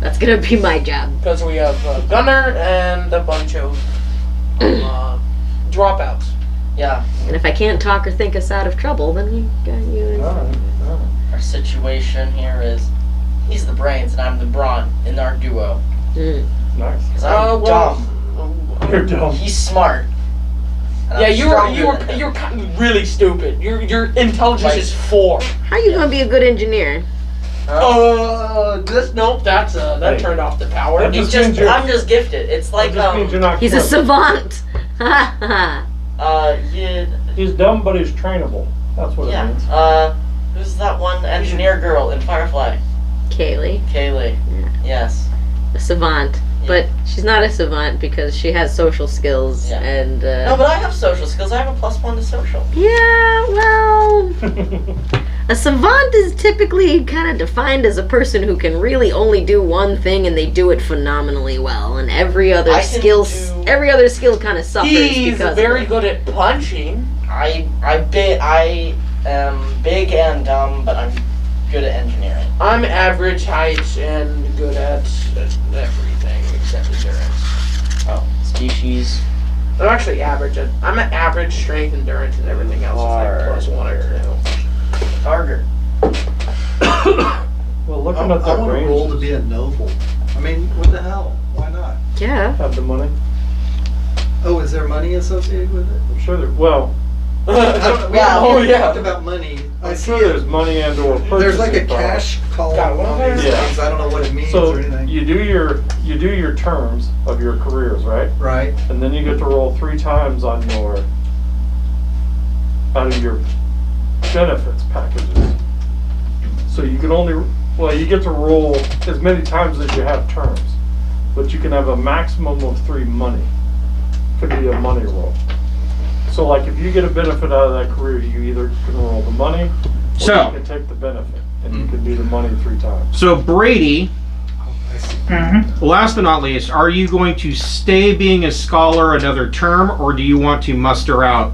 That's gonna be my job. Because we have Gunner and a bunch of dropouts. Yeah. And if I can't talk or think us out of trouble, then you got you. Alright. Our situation here is he's the brains and I'm the brawn in our duo. Nice. Because I'm dumb. You're dumb. He's smart. And Yeah, I'm stronger than him. you're kind of really stupid. Your intelligence Like- is 4. How are you gonna be a good engineer? Nope. That Hey. turned off the power. That He's just means you're- I'm just gifted. It's like That just means you're not He's a clever. savant. yeah, He's dumb, but he's trainable. That's what it yeah. means. Who's that one engineer girl in Firefly? Kaylee, Kaylee. Yeah. Yes. a savant, but she's not a savant because she has social skills Yeah. and. No, but I have social skills. I have a +1 to social. Yeah, well, a savant is typically kind of defined as a person who can really only do one thing and they do it phenomenally well, and every other I can skill, do- every other skill kind of suffers He's because very of it. good at punching. I am big and dumb, but I'm good at engineering. I'm average height and good at everything except endurance. Oh, species. I'm actually average. I'm at average strength, endurance, and everything else is like +1 or 2. Target. Well, looking I at want that to range, roll to be a noble. I mean, what the hell? Why not? Yeah. have the money. Oh, is there money associated with it? I'm sure there. Well, I don't know, Oh, we yeah. talked about money. I I'm see sure there's money and or purchasing there's like a power. cash column God, what on am I these doing? things. I don't know what it means So or anything. you do your terms of your careers, right? Right. And then you get to roll 3 times on your out of your benefits packages. So you can only you get to roll as many times as you have terms, but you can have a maximum of 3 money. Could be a money roll. So like if you get a benefit out of that career, you either can roll the money or So- you can take the benefit and you can do the money 3 times. So Brady, I see. Mm-hmm. last but not least, are you going to stay being a scholar another term, or do you want to muster out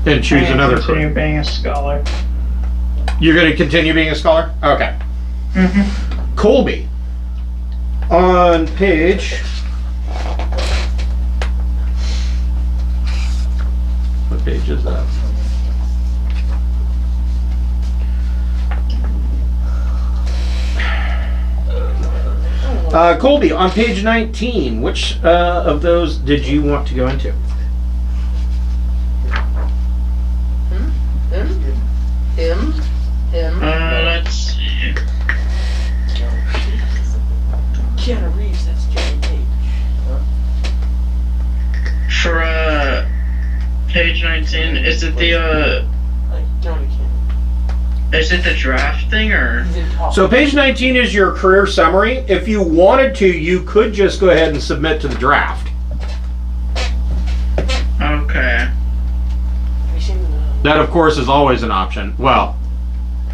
and choose another Continue career? being a scholar. You're going to continue being a scholar? Okay. Mm-hmm. Colby, on page... What page is that? Colby, on page 19, which of those did you want to go into? Him? Let's see. Keanu Reeves, that's Johnny Cage. For page 19, is it the Like, Johnny Cage. is it the draft thing or? He's in top. So page 19 is your career summary. If you wanted to, you could just go ahead and submit to the draft. Okay. Have you seen That, of course, is always an option. Well,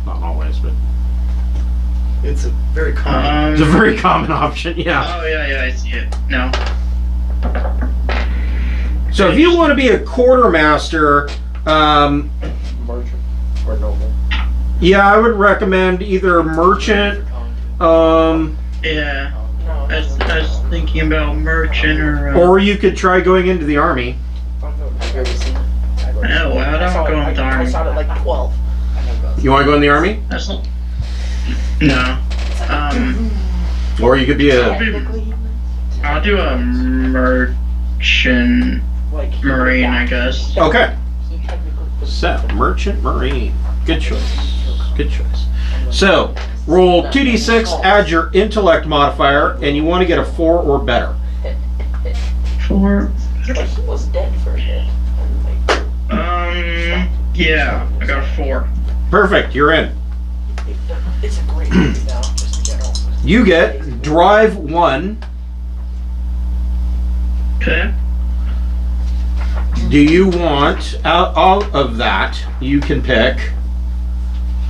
not always, but It's a very common. it's a very common option, yeah. Oh yeah, I see it. No. So if you want to be a quartermaster, Merchant or noble. yeah, I would recommend either merchant, Yeah. No, I was thinking about merchant or. or you could try going into the army. Have you ever seen it? No, I don't go with the I army. saw it at like 12. You want to go in the army? That's not. No. Or you could be a... Technically, I'll do a merchant like, marine, I guess. Okay. He technically So, merchant marine. Good choice. Good choice. So, roll 2d6, add your intellect modifier, and you want to get a 4 or better. 4. Like, he was dead for a bit. And, like, Yeah, I got a 4. Perfect, you're in. it's a great movie now, just in general. You get drive 1. Okay. Do you want, out of that, you can pick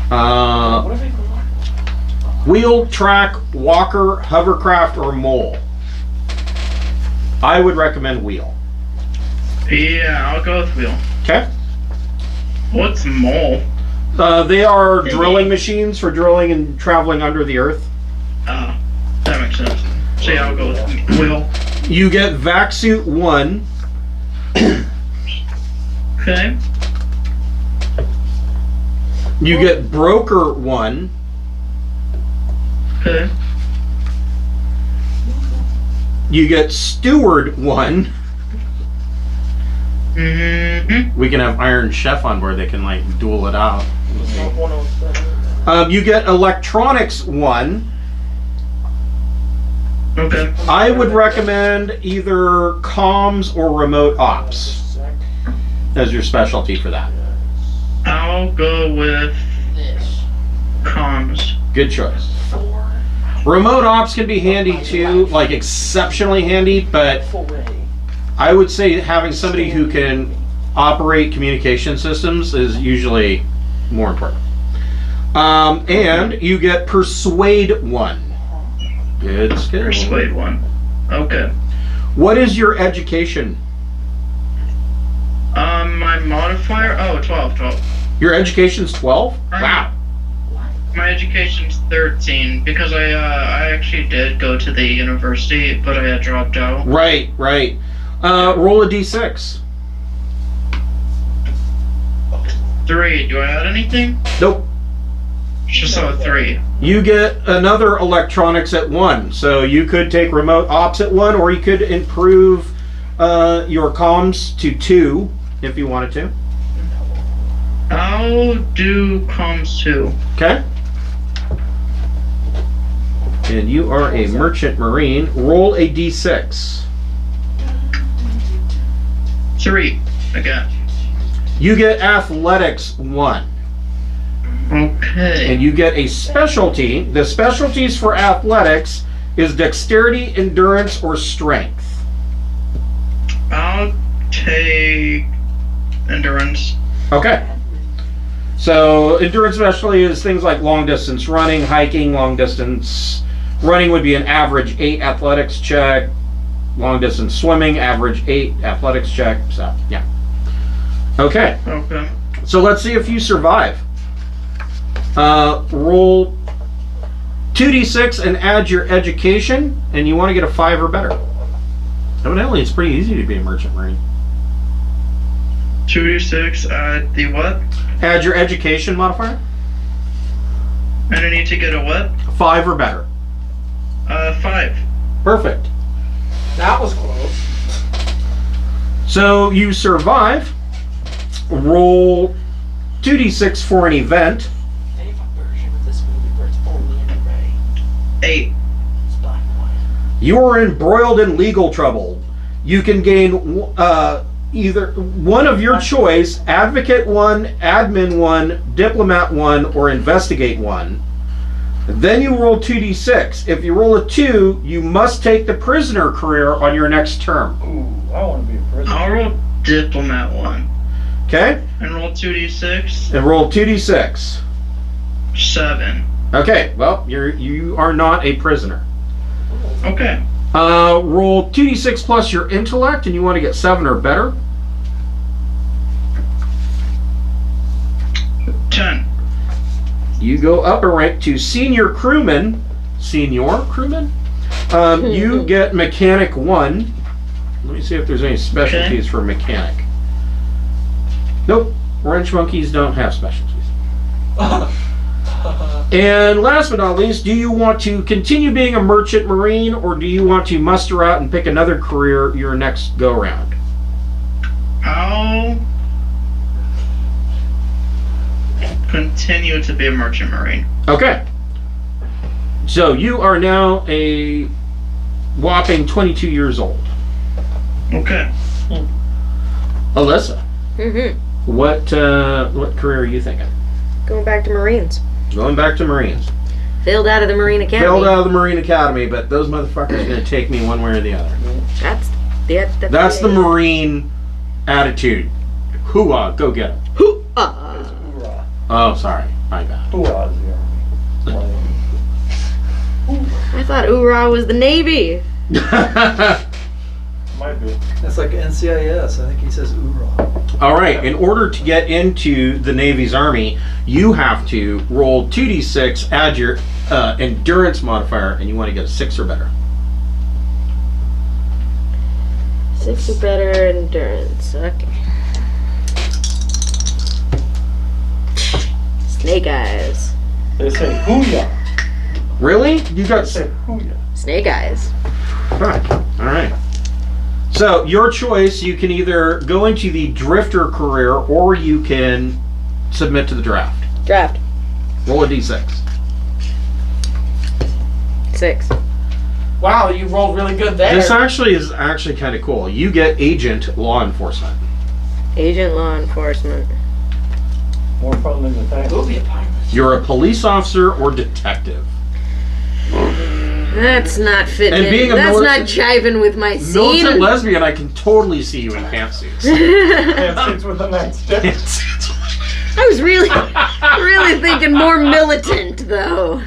What are they going on? wheel, track, walker, hovercraft, or mole. I would recommend wheel. Yeah, I'll go with wheel. Okay? What's mole? They are drilling machines for drilling and traveling under the earth. Oh, that makes sense. So yeah, I'll go with wheel. You get vac suit 1. Okay. You get broker 1. Okay. You get steward 1. Mm-hmm. We can have Iron Chef on board. They can like duel it out. Not one of them. You get electronics 1. Okay. I would recommend either comms or remote ops as your specialty for that. I'll go with This. comms. Good choice. Remote ops can be handy too, like exceptionally handy, but I would say having somebody who can operate communication systems is usually more important. And you get persuade 1. Good skill. Persuade 1. Okay. What is your education? My modifier? Oh, 12. Your education's 12? Wow. My education's 13 because I actually did go to the university, but I had dropped out. Right. Roll a d6. 3. Do I add anything? Nope. Just a 3. You get another electronics at 1. So you could take remote ops at 1, or you could improve your comms to 2 if you wanted to. I'll do comms too. Okay. And you are a merchant marine. Roll a d6. 3 again. You get athletics 1. Okay. And you get a specialty. The specialties for athletics is dexterity, endurance, or strength. I'll take endurance. Okay. So endurance especially is things like long distance running, hiking. Long distance running would be an average 8 athletics check. Long distance swimming, average 8 athletics check. So yeah. Okay. Okay. So let's see if you survive. Roll 2d6 and add your education, and you want to get a 5 or better. Evidently, it's pretty easy to be a merchant marine. 2d6 at the what? Add your education modifier. And I need to get a what? 5 or better. 5. Perfect. That was close. So you survive. Roll 2d6 for an event. They have a version of this movie where it's only in gray. 8. It's black and white. You are embroiled in legal trouble. You can gain either one of your choice: advocate 1, admin 1, diplomat 1, or investigate 1. Then you roll 2d6. If you roll a 2, you must take the prisoner career on your next term. Ooh, I want to be a prisoner. I'll roll diplomat 1. Okay? And roll 2d6. And roll 2d6. 7. Okay, well, you are not a prisoner. Okay. Roll 2d6 plus your intellect, and you want to get 7 or better. 10. You go up a rank to senior crewman. Senior crewman? You get mechanic 1. Let me see if there's any specialties for mechanic. Nope. Wrench monkeys don't have specialties. And last but not least, do you want to continue being a merchant marine, or do you want to muster out and pick another career your next go round? I'll continue to be a merchant marine. Okay. So you are now a whopping 22 years old. Okay. Alyssa, Mm-hmm. what career are you thinking? Going back to Marines. Going back to Marines. Failed out of the Marine Academy. Failed out of the Marine Academy, but those motherfuckers are going to take me one way or the other. That's the Marine attitude. Hooah, go get 'em. Hoorah. Oh, sorry. My bad. Hoorah is the army. I thought Oorah was the Navy. Might be. That's like NCIS. I think he says oorah. All right. In order to get into the Navy's Army, you have to roll 2d6, add your endurance modifier, and you want to get a 6 or better. 6 or better endurance. Okay. Snake eyes. They say hooyah. Really? You got They say hooyah. Snake eyes. All right. So your choice, you can either go into the drifter career or you can submit to the draft. Draft. Roll a d6. 6. Wow, you rolled really good there. This actually is kind of cool. You get agent law enforcement. Agent law enforcement. More fun than you think. We'll be a pilot. You're a police officer or detective. That's not fitting. And being a That's not militant- jiving with my scene. Militant lesbian, I can totally see you in pantsuits. Pantsuits with a nightstick. I was really thinking more militant though.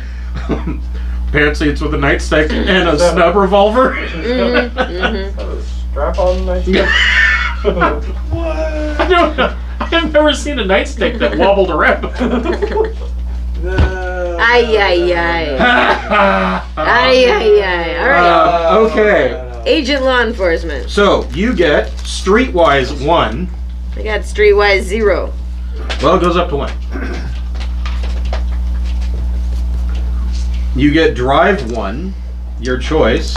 Pantsuits with a nightstick and a snub revolver. Strap on nightstick. I've never seen a nightstick that wobbled around. Ay ay ay. Ay ay ay. All right. Okay. Agent law enforcement. So you get streetwise 1. I got streetwise 0. Well, it goes up to 1. You get drive 1, your choice.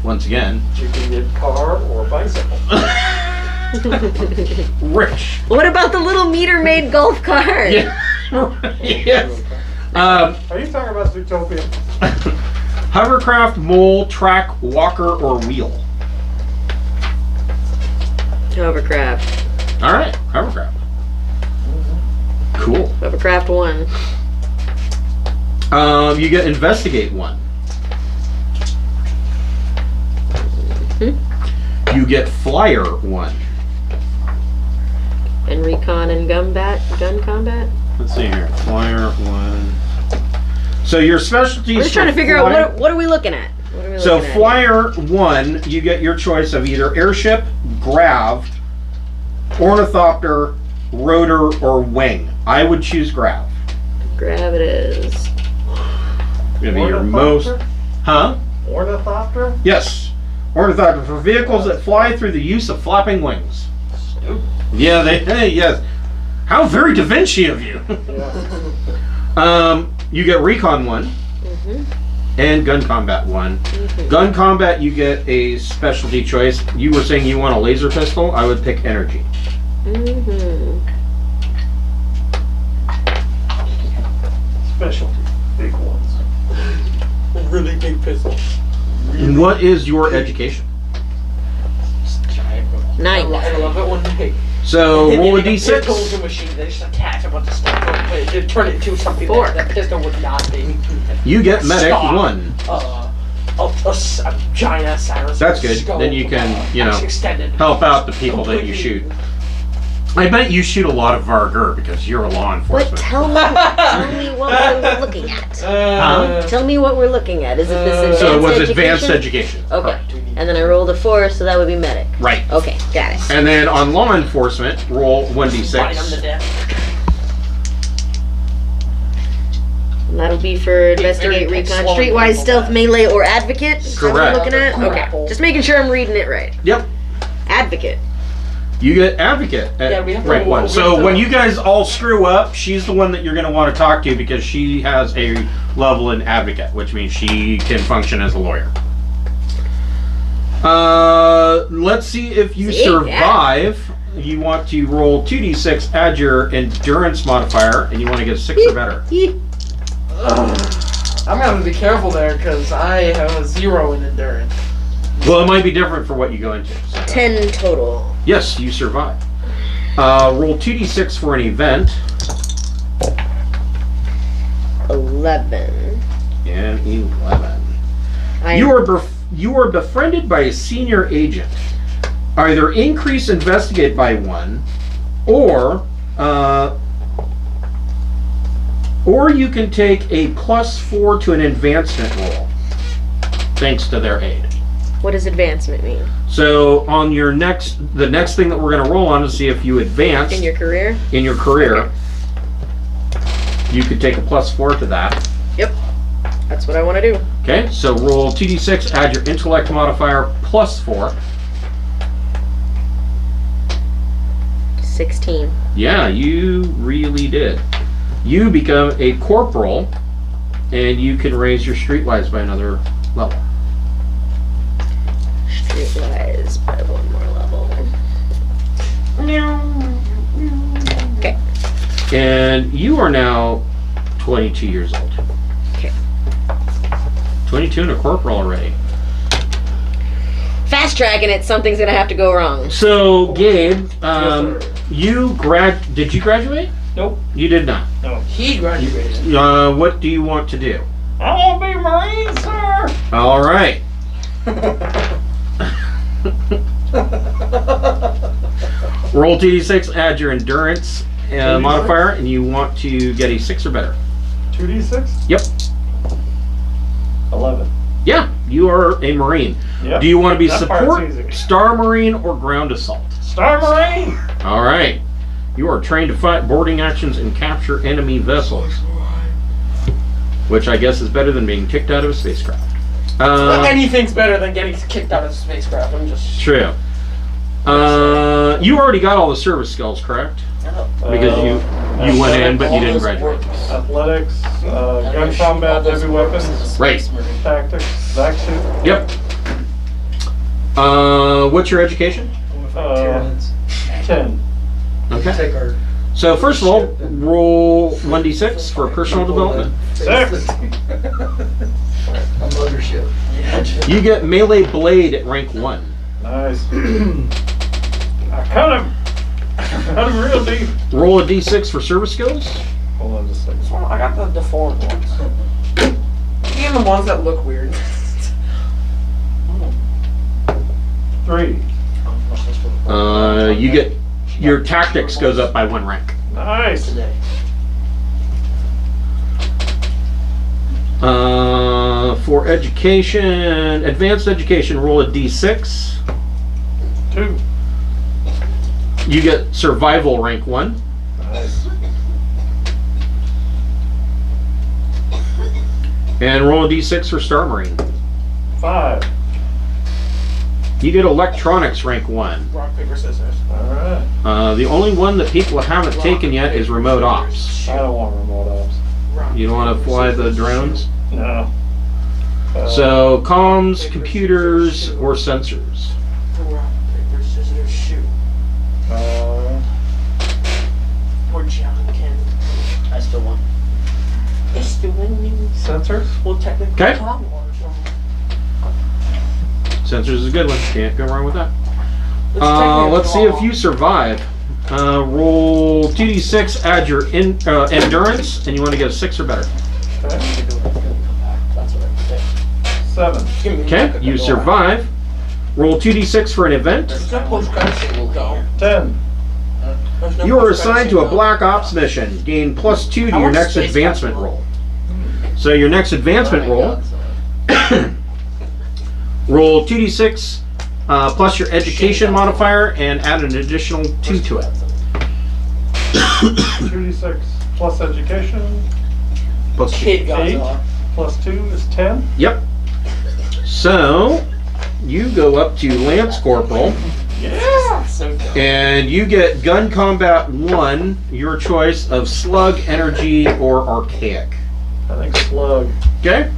once again. You can get car or bicycle. Rich. What about the little meter-made golf cart? Yeah. Yes. Are you talking about Zootopia? Hovercraft, mole, track, walker, or wheel. Hovercraft. All right, hovercraft. Cool. Hovercraft 1. You get investigate 1. You get flyer 1. And recon and gun combat? Let's see here. Flyer 1. So your specialties. We're just trying to figure out what are we looking at? What are we So looking at flyer 1, you get your choice of either airship, grav, ornithopter, rotor, or wing. I would choose grav. here? Grab it is. Gonna be your most. Huh? Ornithopter? Yes. Ornithopter for vehicles that fly through the use of flapping wings. Stupid. Yeah, hey, yes. How very Da Vinci of you. Yeah. You get recon 1 and gun combat 1. Gun combat, you get a specialty choice. You were saying you want a laser pistol. I would pick energy. Specialty. Big ones. Really big pistol. And what is your education? Giant. 9. I love it when they. So roll a They told the d6. machine, they just attach a bunch of stuff, they turn it into something 4. that pistol would not be. You get medic Stop. 1. A giant ass siren. That's good. Then you can, you know, extended. help out the people that you shoot. I bet you shoot a lot of Vargur because you're a law But enforcement. tell me what we're looking at. Tell me what we're looking at. Is it this advanced So it was education? advanced education. Okay. Correct. And then I rolled a 4, so that would be medic. Right. Okay, got it. And then on law enforcement, roll Bite them to 1d6. death. And that'll be for investigate, very recon, slow streetwise, people stealth, back. melee, or advocate. Is that what Correct. we're looking at? Okay. Grapple. Just making sure I'm reading it right. Yep. Advocate. You get advocate at Yeah, we have to rank roll- 1. we So have to- when you guys all screw up, she's the one that you're going to want to talk to because she has a level in advocate, which means she can function as a lawyer. Let's see if you See, survive. You want to roll 2d6, add your endurance modifier, and you want to get a 6 or better. I'm gonna be careful there because I have a 0 in endurance. Well, it might be different for what you go into. So. 10 total. Yes, you survive. Roll 2d6 for an event. 11. And 11. I You are befriended by a senior agent. Either increase investigate by 1, or you can take a +4 to an advancement roll, thanks to their aid. What does advancement mean? So on your the next thing that we're going to roll on to see if you advance In your career? in your career, you could take a +4 to that. Yep. That's what I want to do. Okay, so roll 2d6, add your intellect modifier +4. 16. Yeah, you really did. You become a corporal, and you can raise your streetwise by another level. Streetwise by 1 more level. Okay. And you are now 22 years old. Okay. 22 and a corporal already. Fast tracking it, something's gonna have to go wrong. So, Gabe, sir. did you graduate? Nope. You did not. He graduated. What do you want to do? I want to be a Marine, sir. All right. Roll 2d6, add your endurance modifier, and you want to get a 6 or better. 2d6? Yep. 11. Yeah, you are a Marine. Yep. Do you want to be That part's support, easy. Star Marine, or ground assault? Star Marine! All right. You are trained to fight boarding actions and capture enemy vessels, which I guess is better than being kicked out of a spacecraft. Anything's better than getting kicked out of a spacecraft. I'm just. True. You already got all the service skills, correct? Because you went in, but you didn't graduate. Athletics, gun combat, heavy weapons, Right. tactics, vac suit. Yep. What's your education? Tyranids. 10. Okay. Take our. So first of all, roll 1d6 for personal development. 6. A mothership. You get melee blade at rank 1. Nice. I cut him. Cut him real deep. Roll a d6 for service skills. Hold on just a second. Well, I got the deformed ones. Even the ones that look weird. 3. You get your tactics goes up by 1 rank. Nice. Today. For education, advanced education, roll a d6. 2. You get survival rank 1. Nice. And roll a d6 for Star Marine. 5. You get electronics rank 1. Rock, paper, scissors. Alright. The only one that people haven't taken yet is remote ops. I don't want remote ops. Rock, You don't want to paper, fly the scissors, drones? No. So comms, computers, or sensors. shoot. Rock, paper, scissors, shoot. Or John can. I still won. It's doing Sensors? well, technically. Okay. Top one, so Sensors is a good one. Can't go wrong with that. it's technically Let's see if draw. you survive. Roll 2d6, add your endurance, and you want to get a 6 or better. Okay. That's what I think. 7. Give me Okay, the you door. survive. Roll 2d6 for an event. There's no post-credit scene, though. 10. There's no You are post-credit assigned to scene, a though. Black Ops mission. Gain +2 to How your much next space advancement capital? roll. So your next advancement Oh my roll, God, so- roll 2d6 plus your education modifier and add an additional 2 to it. 2d6 plus education. Plus 2. Kid Godzilla. Plus 2 is 10. Yep. So you go up to Lance Corporal Yeah. So dumb. and you get Gun Combat 1, your choice of Slug, Energy, or Archaic. I think slug. Okay?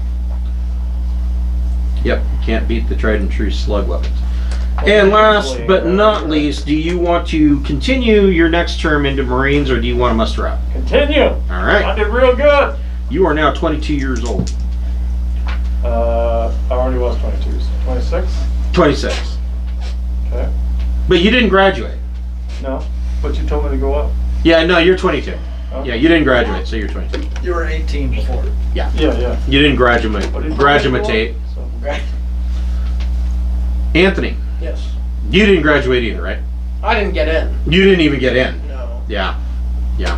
Yep, can't beat the tried and true slug weapons. And last but not least, do you want to continue your next term into Marines or do you want to muster up? Continue. All I right. did real good. You are now 22 years old. I already was 22. So 26. 26. Okay. But you didn't graduate. No. But you told me to go up. Yeah, no, you're 22. Oh. Yeah, you didn't graduate, so you're 22. You were 18 before. Yeah. You didn't graduate. But he told me to go up, Graduate. so- Anthony, Yes. you didn't graduate either, right? I didn't get in. You didn't even get in. No. Yeah. Yeah.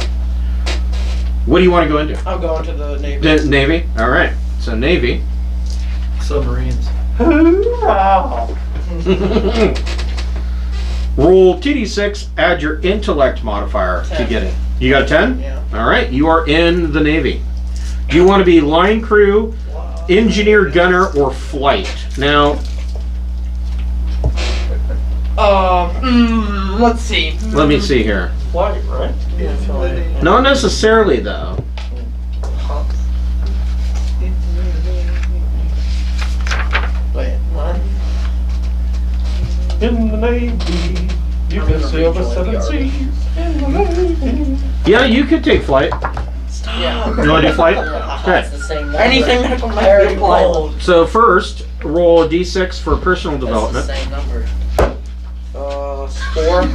What do you want to go into? I'll go into the Navy. The Navy? All right. So Navy. Submarines. Hoorah! Roll 2d6, add your intellect modifier to 10. get in. You got a 10? Yeah. All right, you are in the Navy. Do you want to be line crew, Wow. engineer, gunner, or flight? Now, Let's see. let me see here. Flight, right? Yeah, flight. Not necessarily, though. Wait, what? In the Navy, you I'm can gonna sail the rejoin the 7 Army. seas. In the Navy. Yeah, you could take flight. Yeah. You want to do flight? It's Okay. the same number. Anything that can Very make me pilot. bold. So first, roll a d6 for personal That's the development. same number. 4.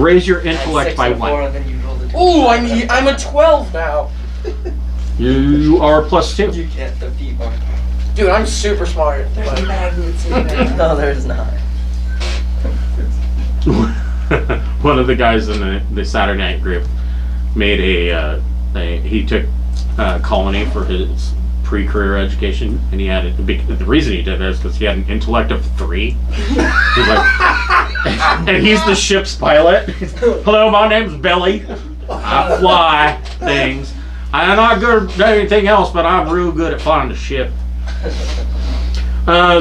Raise your Add intellect 6 by before, 1. and then you roll the two. Ooh, I'm a 12 now. You are +2. You can't defeat one. Dude, I'm super smart. No, there's not. One of the guys in the Saturday night group made he took Colony for his pre-career education, and he had the reason he did that is because he had an intellect of 3. He's like, and he's the ship's pilot. Hello, my name's Billy. I fly things. I'm not good at anything else, but I'm real good at flying the ship.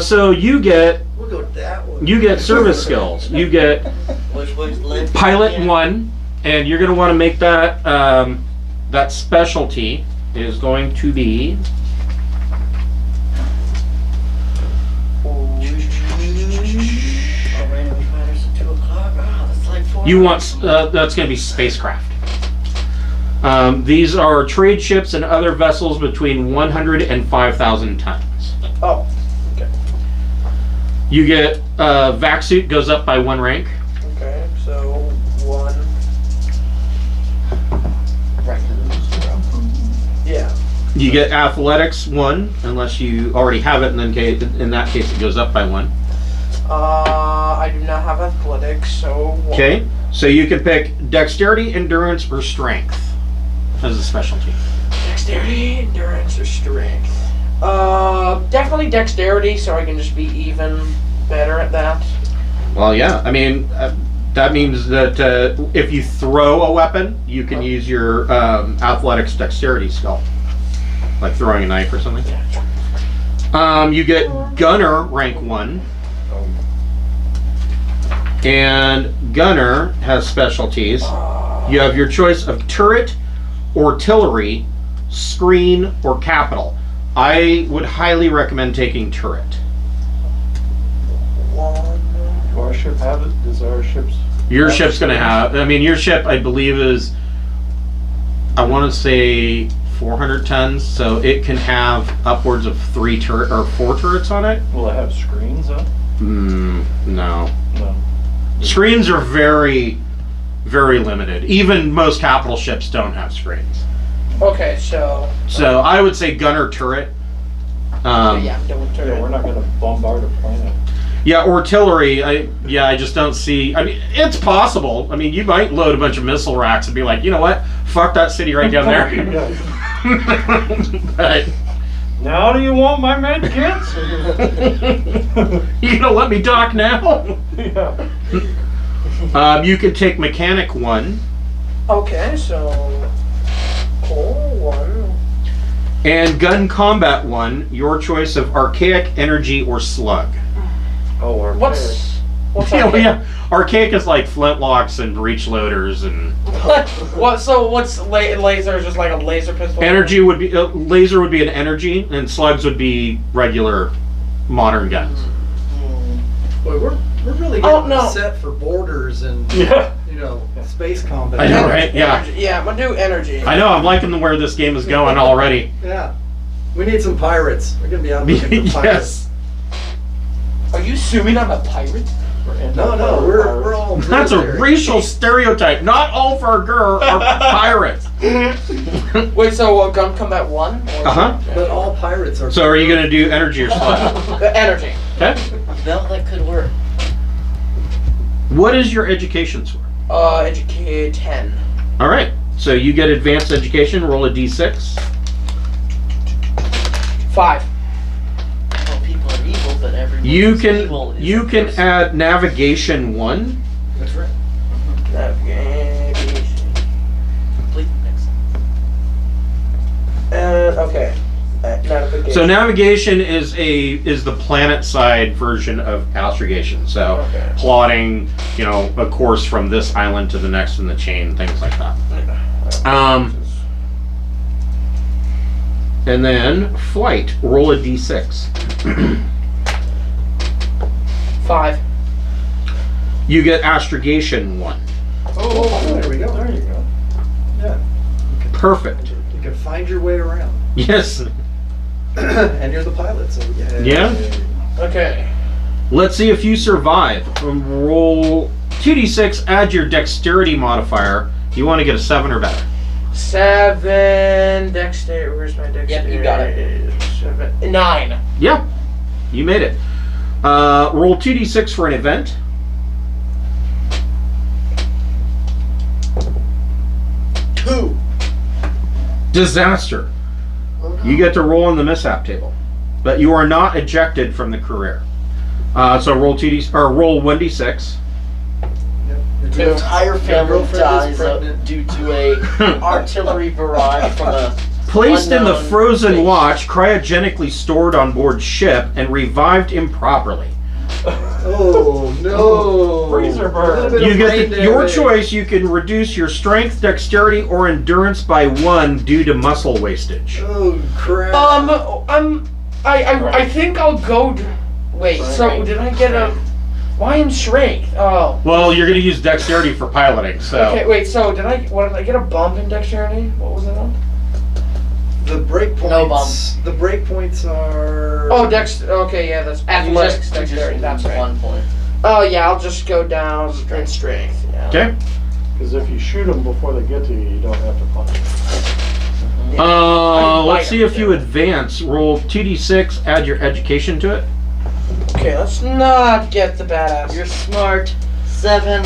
So you get We'll go that one. service skills. You get Which was lit. pilot Yeah. 1, and you're going to want to make that that specialty is going to be You want that's going to be spacecraft. These are trade ships and other vessels between 100 and 5,000 tons. Oh, okay. You get vac suit goes up by 1 rank. Okay, so 1. Yeah. You get athletics 1 unless you already have it, and then in that case it goes up by 1. I do not have athletics, so 1. Okay, so you can pick dexterity, endurance, or strength as a specialty. Dexterity, endurance, or strength. Definitely dexterity, so I can just be even better at that. Well, yeah. I mean, that means that if you throw a weapon, you can use your athletics dexterity skill, like throwing a knife or something. You get gunner rank 1, and gunner has specialties. You have your choice of turret, artillery, screen, or capital. I would highly recommend taking turret. Do our ship have it? Does our ship's... Your ship's going to have, I mean, your ship, I believe, is, I want to say 400 tons, so it can have upwards of 4 turrets on it. Will it have screens up? No. No. Screens are very, very limited. Even most capital ships don't have screens. Okay, so I would say gunner turret. yeah, I'm done with turret. Yeah, we're not going to bombard a planet. Yeah, artillery, I just don't see, I mean, it's possible. I mean, you might load a bunch of missile racks and be like, you know what, fuck that city right down there. But, Now do you want my med kits? you gonna let me dock now? Yeah. You can take mechanic 1. Okay, so cool 1. And gun combat 1, your choice of archaic, energy, or slug. Oh, our What's Yeah, archaic? yeah. Archaic is like flintlocks and breech loaders, and What's laser? Just like a laser pistol? energy would be laser would be an energy, and slugs would be regular modern guns. Boy, we're really getting set for borders and space combat. I know, right? Yeah. Energy. Yeah, I'm gonna do energy. I know. I'm liking where this game is going already. Yeah. We need some pirates. We're gonna be out looking for pirates. Yes. Are you assuming I'm a pirate? No, we're all That's a military. racial stereotype. Not all Vargur are pirates. Wait, so gun combat 1? Uh-huh. But all pirates are. So are you going to do energy or slug? Energy. Okay. Well, that could work. What is your education score? Educate 10. All right. So you get advanced education. Roll a d6. 5. Well, people are evil, but everyone You is evil is can a person. add navigation 1. That's right. Navigation. Complete next. Okay. Navigation. So navigation is the planet side version of astrogation. So Okay. plotting, a course from this island to the next in the chain, things like that. And then flight. Roll a d6. 5. You get astrogation 1. Oh, there we go. There you go. Yeah. Perfect. You can find your way around. Yes. And you're the pilot, so Yeah. Okay. Let's see if you survive. Roll 2d6, add your dexterity modifier. You want to get a 7 or better. 7. Dexterity. Where's my dexterity? Yep, you got it. 7. 9. Yeah, you made it. Roll 2d6 for an event. Disaster. You get to roll on the mishap table, but you are not ejected from the career. So roll 1d6. The entire family girlfriend is dies pregnant. due to a artillery barrage from a Placed in the unknown frozen space. watch, cryogenically stored on board ship, and revived improperly. Oh no! Freezer burn. You get your choice. You can reduce your strength, dexterity, or endurance by 1 due to muscle wastage. Oh crap! I think I'll go. Wait. So did I get a? Why in strength? Oh. Well, you're going to use dexterity for piloting, so. Okay, wait. So did I get a bump in dexterity? What was it on? The breakpoints. No bump. The breakpoints are. Oh, dex. Okay, yeah, that's athletics, dexterity. That's right. 1 point. Oh yeah, I'll just go down in strength. Yeah. Okay. Because if you shoot them before they get to you, you don't have to punch them. Let's see if you advance. Roll 2d6, add your education to it. Okay, let's not get the badass. You're smart. 7.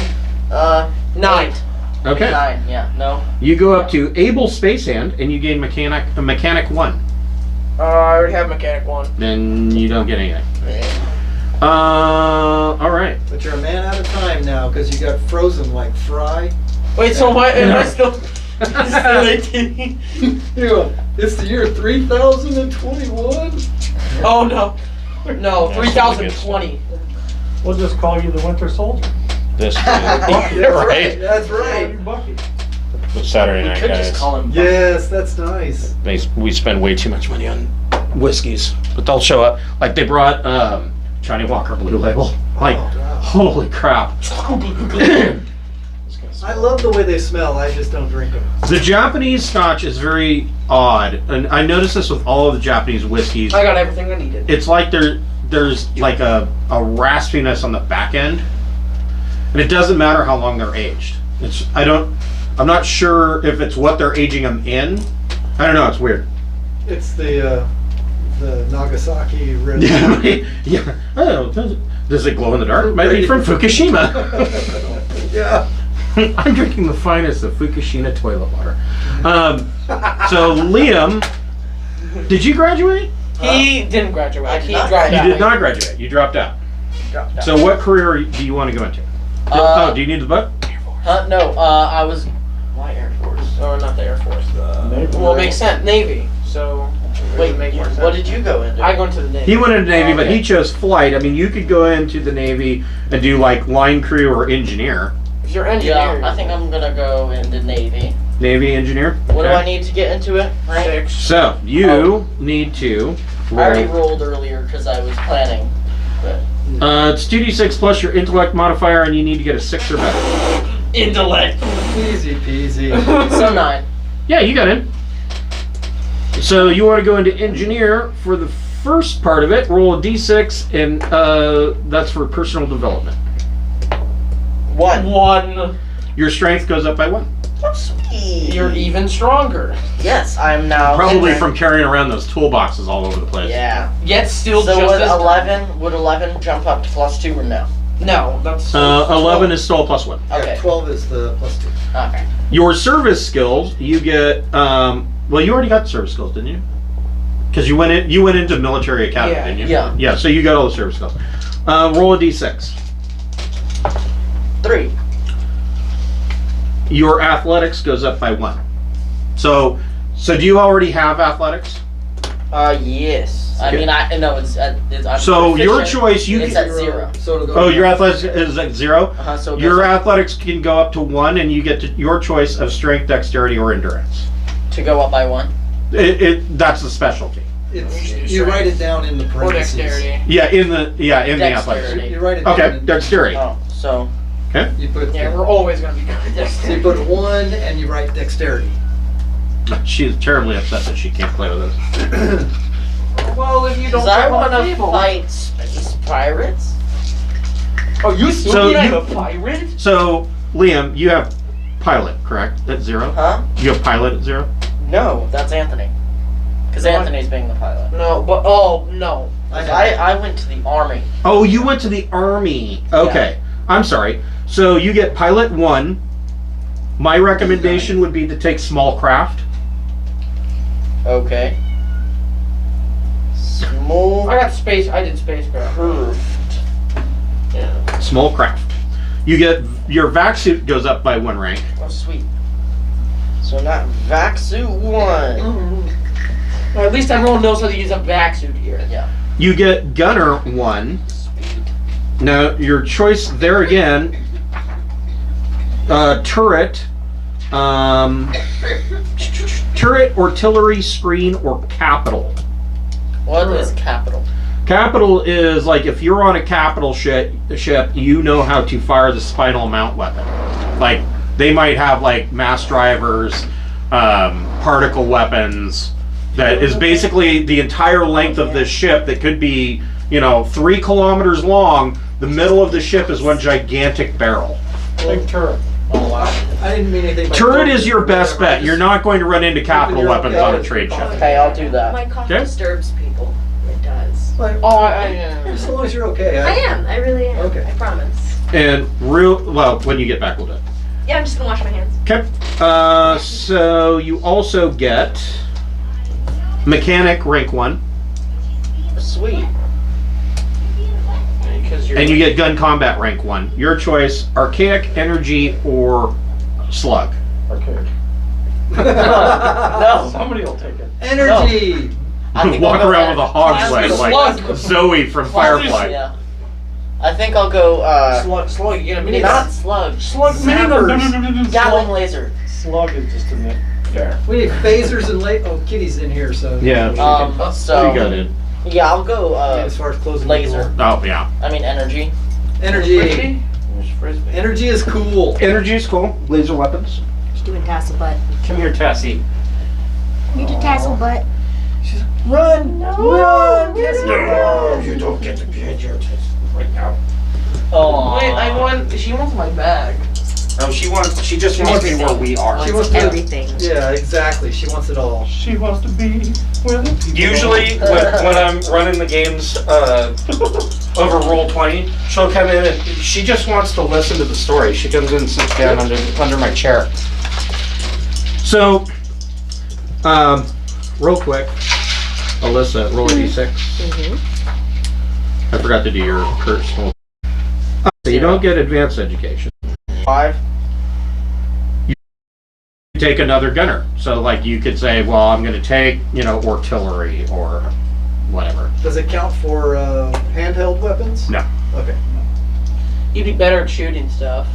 9. 8. Okay. 9. Yeah. No. You go up to Able Space Hand, and you gain Mechanic 1. I already have mechanic 1. Then you don't get anything. Alright. But you're a man out of time now because you got frozen like Fry. Wait, so why am I still? Still 18? It's the year 3021. Oh no, no, 3020. We'll just call you the Winter Soldier. This Right. That's Call right. you Bucky. Saturday We night, could just guys. call him. Yes, that's nice. We spend way too much money on whiskeys, but they'll show up. Like they brought Johnny Walker Blue Label. Like, holy crap! I love the way they smell. I just don't drink them. The Japanese Scotch is very odd, and I noticed this with all of the Japanese whiskeys. I got everything I needed. It's like there's like a raspiness on the back end, and it doesn't matter how long they're aged. I'm not sure if it's what they're aging them in. I don't know. It's weird. It's the Nagasaki red. Yeah. Oh, does it glow in the dark? Might be from Fukushima. Yeah. I'm drinking the finest of Fukushima toilet water. So Liam, did you graduate? He didn't graduate. I did He not. dropped You out. did not graduate. You dropped out. Dropped out. So what career do you want to go into? Do you need the book? No. I was. Why Air Force? Or not the Air Force. Navy. Well, it makes sense. Navy. So. it Wait. would make more sense. What did you go into? I go into the Navy. He went into the Navy, but Okay. he chose flight. I mean, you could go into the Navy and do like line crew or engineer. If you're engineer. Yeah. I think I'm gonna go into Navy. Navy engineer. What do Okay. I need to get into it? Right. 6. So you need to. I already rolled earlier because I was planning. But It's 2d6 plus your intellect modifier, and you need to get a 6 or better. Intellect. Easy peasy. so 9. Yeah, you got in. So you want to go into engineer for the first part of it. Roll a d6, and that's for personal development. 1. 1. Your strength goes up by 1. Oh, sweet. You're even stronger. Yes, I'm now. Probably in- from carrying around those toolboxes all over the place. Yeah. Yet still So just would as 11 jump up to +2 or no? No, that's 11 is still a plus 1. Okay. Yeah, 12 is the +2. Okay. Your service skills, you get. Well, you already got the service skills, didn't you? Because you went into military academy, Yeah. didn't you? Yeah. Yeah. So you got all the service skills. Roll a d6. 3. Your athletics goes up by 1. So do you already have athletics? Yes. I Okay. mean, I know it's. I'm So your proficient. choice, you It's can. at 0. So it'll go. Oh, your athletics is at 0. So it Your goes athletics can go up to 1, and you get your choice of strength, dexterity, or endurance. to go up by 1. That's the specialty. You write it down in the or parentheses. dexterity. Yeah, in the athletics. Dexterity. You write it down. Okay, in- dexterity. Oh, so You put. Yeah, we're always gonna be good at So you dexterity. put 1 and you write dexterity. She is terribly upset that she can't play with us. Well, if you don't. because I want want to fight space pirates. Oh, you So so I'm you- a pirate? So, Liam, you have pilot, correct? At 0? Huh? You have pilot at 0? No, that's Anthony. Because No, I- Anthony's being the pilot. No, but no. I went to the army. Oh, you went to the army. Okay. I'm sorry. So you get pilot 1. My recommendation would be to take small craft. Okay. Small I got space. I did spacecraft. curved. Yeah. Small craft. You get your vac suit goes up by 1 rank. Oh, sweet. So not vac suit 1. Well, at least everyone knows how to use a back suit here. Yeah. You get gunner 1. Sweet. Now your choice there again. Turret. Turret, artillery, screen, or capital. What is capital? Capital is like if you're on a capital ship, you know how to fire the spinal mount weapon. Like they might have like mass drivers, particle weapons. That is basically the entire length of this ship that could be, 3 kilometers long. The middle of the ship is one gigantic barrel. Big turret. Oh wow. I didn't mean anything by Turret is your best bet. You're not going to run into capital weapons on a trade ship. Okay, I'll do that. My cough Okay. disturbs people. It does. Like, Oh, as long as you're okay. I am. I really am. Okay. I promise. And when you get back, we'll do it. Yeah, I'm just gonna wash my hands. Okay. So you also get mechanic rank 1, Sweet. Because you're and you get gun combat rank 1. Your choice: archaic, energy, or slug. Okay. No. Somebody will take it. Energy. I think Walk I'll go around with a hog's leg Slug. like Zoe from Firefly. Yeah. I think I'll go. slug. You get a mini Not slug. slug mini Zappers. Gatling laser. Slug is just in there. There. We need phasers and Kitty's in here, so. Yeah. What So do you got in? yeah, I'll go. As far as closing the Laser. door. Oh yeah. I mean energy. Energy. There's frisbee. Energy is cool. Energy is cool. Laser weapons. Just doing tassel butt. Come here, Tassie. You do tassel butt. Run! Run! Yes, No, you don't get to get your test right now. Oh. Wait, I want. She wants my bag. Oh, she just wants to be where we are. She wants to. Everything. Yeah, exactly. She wants it all. She wants to be where the people Usually, when I'm running the games over Roll20, she'll come in and she just wants to listen to the story. She comes in and sits down under my chair. So, real quick, Alyssa, roll a d6. I forgot to do your personal. So you don't get advanced education. 5. You take another gunner. So, like, you could say, well, I'm going to take, artillery or whatever. Does it count for handheld weapons? No. Okay. You'd be better at shooting stuff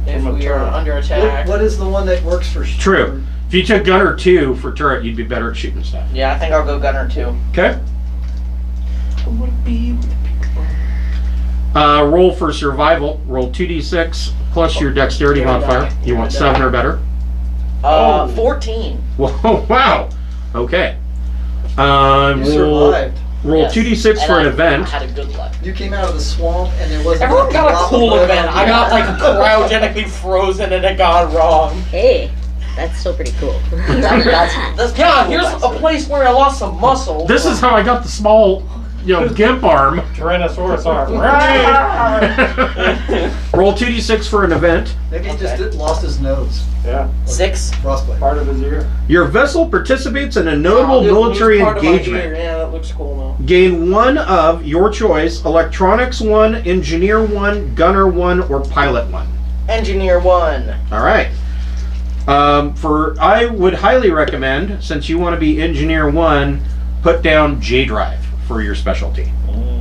if From a we are turret. under attack. What is the one that works for? True. If you took gunner 2 for turret, you'd be better at shooting stuff. Yeah, I think I'll go gunner 2. Okay. Would it be with the people? Roll for survival. Roll 2d6 plus your dexterity modifier. You want 7 or better. 14. Whoa! Wow. Okay. You Roll survived. Yes. 2d6 And for an I event. had a good luck. You came out of the swamp and there wasn't. Everyone got a drop of cool blood event. on I you. got like cryogenically frozen and it got wrong. Hey, that's still pretty cool. That's Yeah, cool, here's that's a it. place where I lost some muscle. This is how I got the small, gimp arm. Tyrannosaurus arm. Roll 2d6 for an event. Maybe he just lost his nose. Yeah. 6. Frostbite. Part of his ear. Your vessel participates in a notable military engagement. Yeah, that looks cool now. Gain one of your choice: electronics 1, engineer 1, gunner 1, or pilot 1. Engineer 1. All right. I would highly recommend, since you want to be engineer 1, put down J drive for your specialty.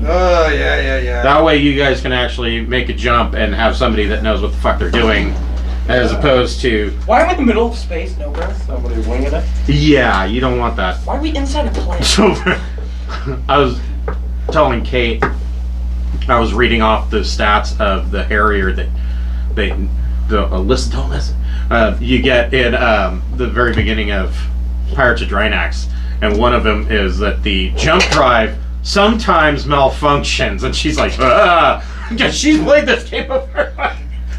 Oh yeah. That way you guys can actually make a jump and have somebody that knows what the fuck they're doing, as opposed to, Why are we in the middle of space, no breath? Somebody winging it. yeah, you don't want that. Why are we inside a plane? So I was telling Kate, I was reading off the stats of the Harrier that listen, don't listen. You get in the very beginning of Pirates of Draenax, and one of them is that the jump drive sometimes malfunctions, and she's like, because she's played this game before.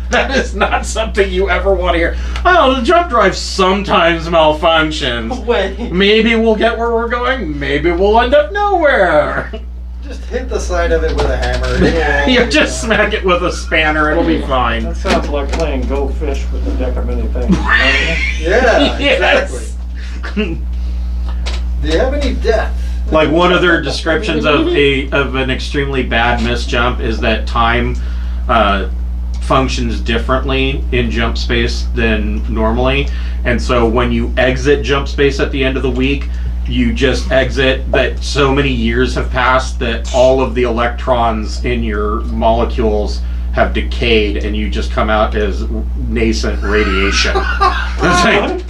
That is not something you ever want to hear. Oh, the jump drive sometimes malfunctions. Wait. Maybe we'll get where we're going. Maybe we'll end up nowhere. Just hit the side of it with a hammer. You just smack it with a spanner. It'll be fine. That sounds like playing Go Fish with a deck of many things. Yeah, Yes. exactly. Do you have any death? Like one of their descriptions of an extremely bad misjump is that time functions differently in jump space than normally, and so when you exit jump space at the end of the week, you just exit that so many years have passed that all of the electrons in your molecules have decayed and you just come out as nascent radiation. It's like,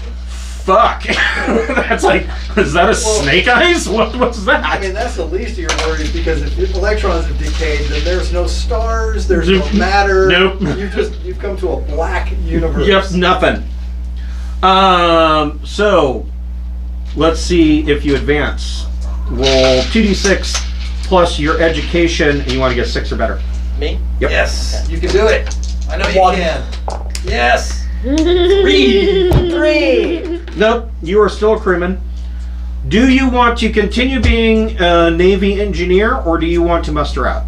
fuck? That's like, is that a snake eyes? What's that? I mean, that's the least of your worries because if electrons have decayed, then there's no stars, there's no Nope. matter. Nope. You've come to a black universe. Yep, nothing. So let's see if you advance. Roll 2d6 plus your education, and you want to get 6 or better. Me? Yep. Yes, you can do it. I know you can. Yes. 3. Nope, you are still a crewman. Do you want to continue being a Navy engineer, or do you want to muster out?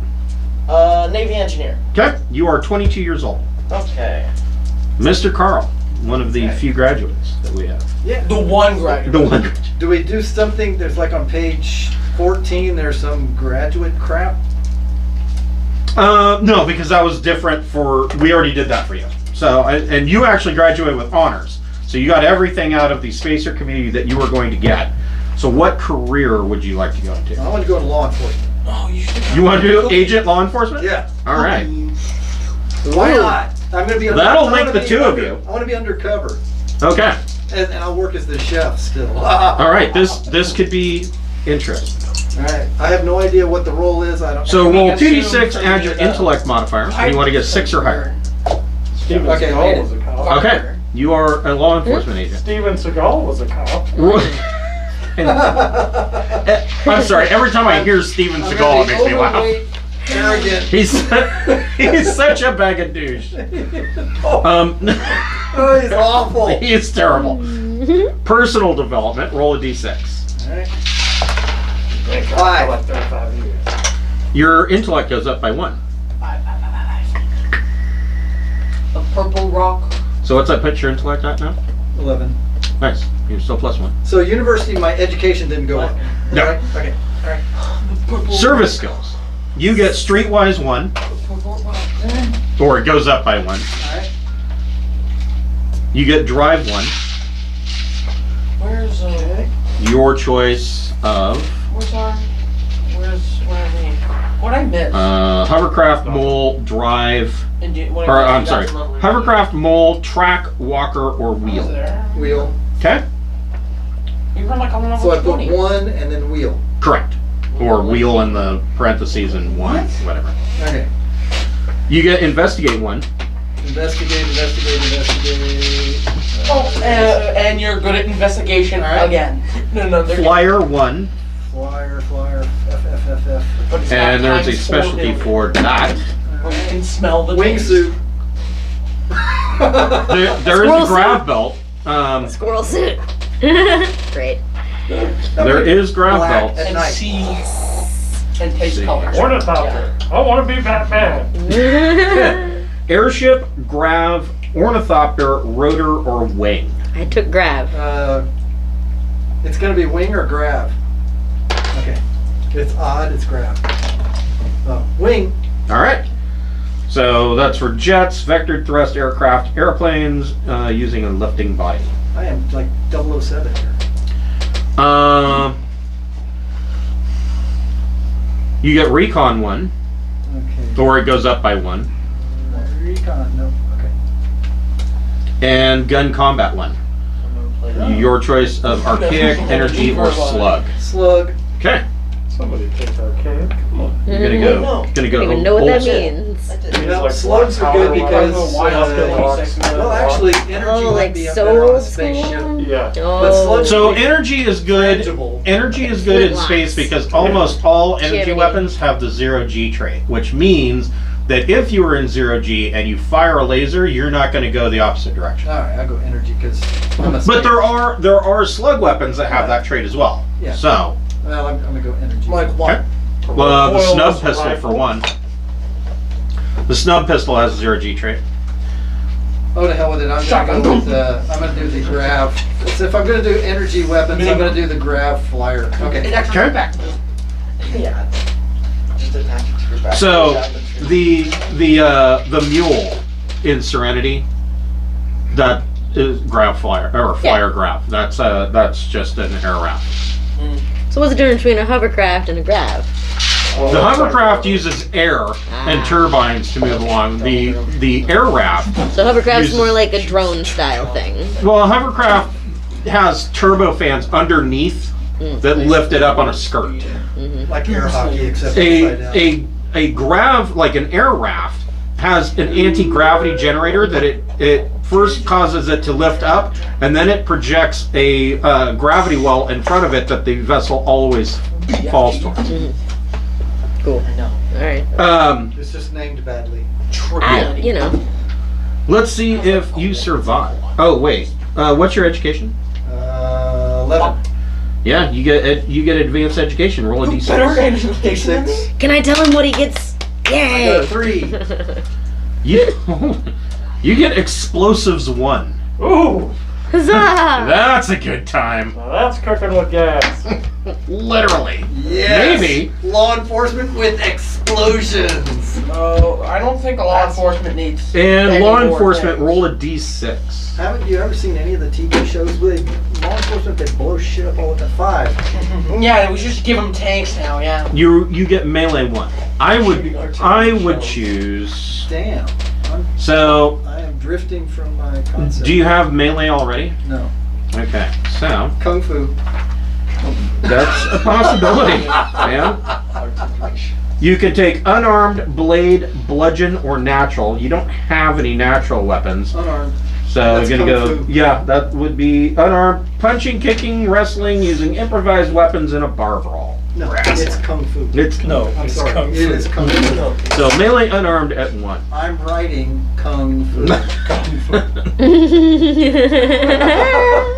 Navy engineer. Okay, you are 22 years old. Okay. Mr. Carl, one of the few graduates that we have. Yeah. The one graduate. The one. Do we do something? There's like on page 14. There's some graduate crap. No, because that was different for. We already did that for you. So, and you actually graduated with honors. So you got everything out of the spacer community that you were going to get. So, what career would you like to go into? I want to go into law enforcement. Oh, you should. You want to do agent law enforcement? Yeah. All right. Why not? I'm going to be. That'll link the two of you. I want to be undercover, Okay. and I'll work as the chef still. All right. This could be interesting. All right. I have no idea what the role is. I don't. So roll assume 2d6, add your intellect modifier, and you want to get 6 or higher. Steven Okay, I Seagal made was it. a cop. Okay. You are a law enforcement agent. Steven Seagal was a cop. I'm sorry. Every time I hear Steven I'm Seagal, gonna it be makes me laugh. overweight, arrogant. He's such a bag of douche. Oh, he's awful. He is terrible. Personal development. Roll a d6. All right. For 5. like 35 years. Your intellect goes up by 1. A purple rock. So what's that put your intellect at now? 11. Nice. You're still +1. So university, my education didn't go up. No. All right. Okay. All right. Purple Service skills. You get streetwise 1, Purple rock. or it goes up by 1. All right. You get drive 1. Where's Your choice of where are we? What I missed? hovercraft, mole, drive, And you- what or I I'm missed, sorry, that's lovely. hovercraft, mole, track, walker, or What is wheel. there? Wheel. Okay. You run like on level So I put 20. 1 and then wheel. Correct. Or wheel in the parentheses and 1, What? whatever. Okay. You get investigate 1. Investigate. Oh, and you're good at investigation All right. again. No, they're Flyer 1, Flyer. F. But it's not and there's a times 4 specialty million, for that. where you can smell the taste. Wingsuit. There is Squirrel a grav belt. Squirrel suit. Great. There is grav Black belts. at And night. see and taste See. colors. Ornithopter. I want to be Batman. Airship, grav, ornithopter, rotor, or wing. I took grab. It's gonna be wing or grab. Okay. It's odd. It's grab. Wing. All right. So that's for jets, vectored thrust aircraft, airplanes using a lifting body. I am like 007 here. You get recon 1, Okay. or it goes up by 1, Recon. No. Okay. and gun combat 1. Your choice of archaic, energy, or slug. Slug. Okay. Somebody picked arcade. You're gonna go. No. Gonna I don't go. even know what that bolt. means. Means No, like slugs black are good power, because, like blocks. well, actually, energy Oh, might like be up so there on a old spaceship. school? Yeah. But slugs So would be energy is good. tangible. Energy is good in Flintlocks. space because almost all energy Jiminy. weapons have the 0G trait, which means that if you were in 0G and you fire a laser, you're not going to go the opposite direction. All right, I'll go energy because I'm a. But there are slug weapons that have that trait as well. Yeah. So, Well, I'm gonna go energy. Like what? okay. Well, the Recoilless snub pistol rifle. for 1. The snub pistol has a 0G trait. Oh, to hell with it. I'm gonna go with I'm gonna do the grav. So if I'm gonna do energy weapons, I'm gonna do the grav flyer. It Okay. actually Okay. back. Yeah. Just attach it to your back. So the mule in Serenity, that is grav flyer or flyer grav. That's just an air raft. So what's the difference between a hovercraft and a grav? The hovercraft uses air and turbines to move along. The air raft, So hovercraft's Uses- more like a drone style thing. well, a hovercraft has turbo fans underneath that lift it up on a skirt. Like air hockey, except upside down. A grav, like an air raft, has an anti-gravity generator that it first causes it to lift up, and then it projects a gravity well in front of it that the vessel always falls towards. Cool. I know. Alright. It's just named badly. You know. Let's see if you survive. Oh wait, what's your education? 11. Yeah, you get advanced education. Roll a Better d6. education than me? D6. Can I tell him what he gets? I Yay! got a 3. You get explosives 1. Ooh, Huzzah! That's a good time. now that's cooking with gas. Literally. Yes. Maybe. Law enforcement with explosions. Oh, I don't think law enforcement needs. And any law more enforcement, things. roll a d6. Haven't you ever seen any of the TV shows with law enforcement that blow shit up all at the 5? Yeah, we should just give them tanks now. Yeah. You get melee 1. I would choose. Damn. So, I am drifting from my concept. do you have melee already? No. Okay, so Kung Fu. that's a possibility, man. You can take unarmed, blade, bludgeon, or natural. You don't have any natural weapons, Unarmed. so That's you're gonna kung go. fu. Yeah, that would be unarmed, punching, kicking, wrestling, using improvised weapons in a bar brawl. No, it's Kung Fu. It's I'm sorry. It is Kung Fu. so melee unarmed at 1. I'm writing Kung Fu.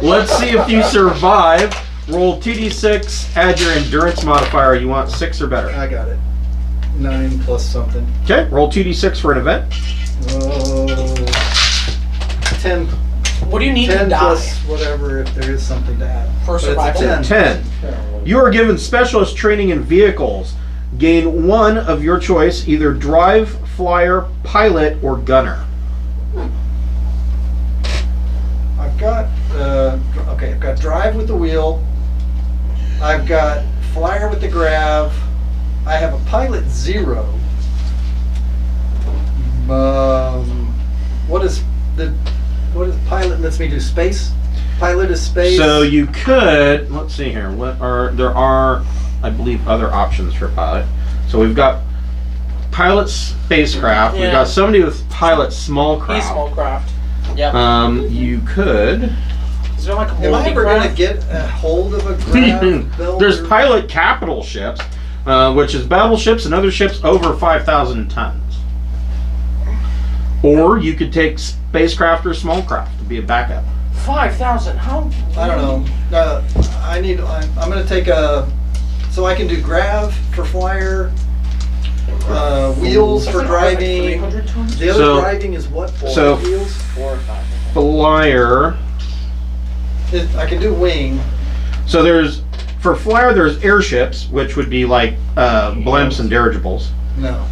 Let's see if you survive. Roll 2d6, add your endurance modifier. You want 6 or better. I got it. 9 plus something. Okay, roll 2d6 for an event. 10. What do you need 10 to die? plus whatever if there is something to add. For But it's a survival? 10. You are given specialist training in vehicles. Gain 1 of your choice, either drive, flyer, pilot, or gunner. I've got I've got drive with the wheel. I've got flyer with the grav. I have a pilot 0. What is pilot lets me do? Space? Pilot is space. So you could, let's see here, there are, I believe, other options for pilot. So we've got pilot spacecraft, we've Yeah. got somebody with pilot small He's craft. small craft. Yep. You could, Is there like a Am I multi ever going to craft? get a hold of a grav belt? there's or- pilot capital ships, which is battleships and other ships over 5,000 tons. Or you could take spacecraft or small craft to be a backup. 5,000. How? I don't know. I'm going to take so I can do grav for flyer, wheels for driving. 300 tons? The other So- driving is what for? so- Wheels? 4 or 5. Flyer. I can do wing. So for flyer, there's airships, which would be like blimps and dirigibles. No.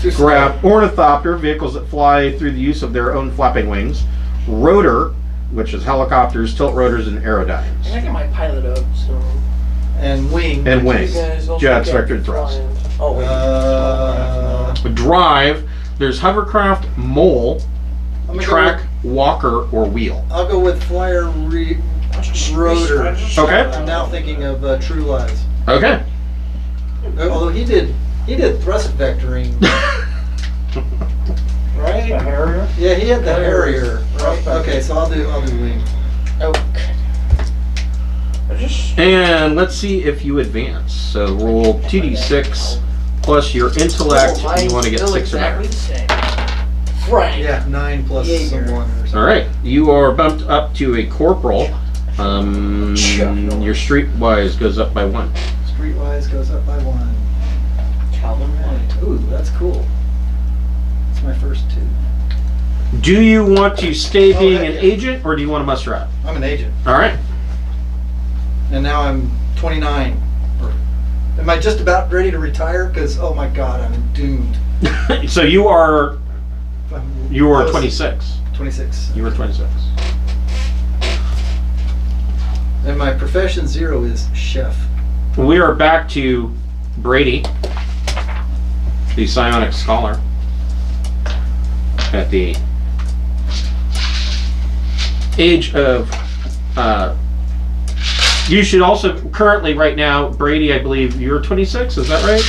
Too slow. Grab ornithopter, vehicles that fly through the use of their own flapping wings. Rotor, which is helicopters, tilt rotors, and I aerodynes. get my pilot up, so. And wing. And You wings, guys also jets, get vectored thrust. flying. Oh, wait. Drive, there's hovercraft, mole, I'm gonna track, walker, or wheel. I'll go with flyer rotor. Okay. I'm now thinking of True Lies. Okay. Although he did thrust vectoring, The right? Harrier? Yeah, he had the Harrier. Right. Okay, so I'll do wing. Okay. And let's see if you advance. So roll 2d6 plus your intellect. Oh, And you want to get mine's 6 or better. exactly the same. Right. Yeah, 9 plus Yeah, some you're- 1 or something. All right, you are bumped up to a corporal. Your streetwise goes up by 1. Streetwise goes up by 1. Calvin White. Ooh, that's cool. That's my first 2. Do you want to stay Oh, being heck an yeah. agent, or do you want to muster out? I'm an agent, All right. and now I'm 29. Am I just about ready to retire? Because oh my God, I'm doomed. So you are I was 26. 26. You were 26. And my profession 0 is chef. We are back to Brady, the psionic scholar, at the age of You should also, currently right now, Brady, I believe you're 26, is that right?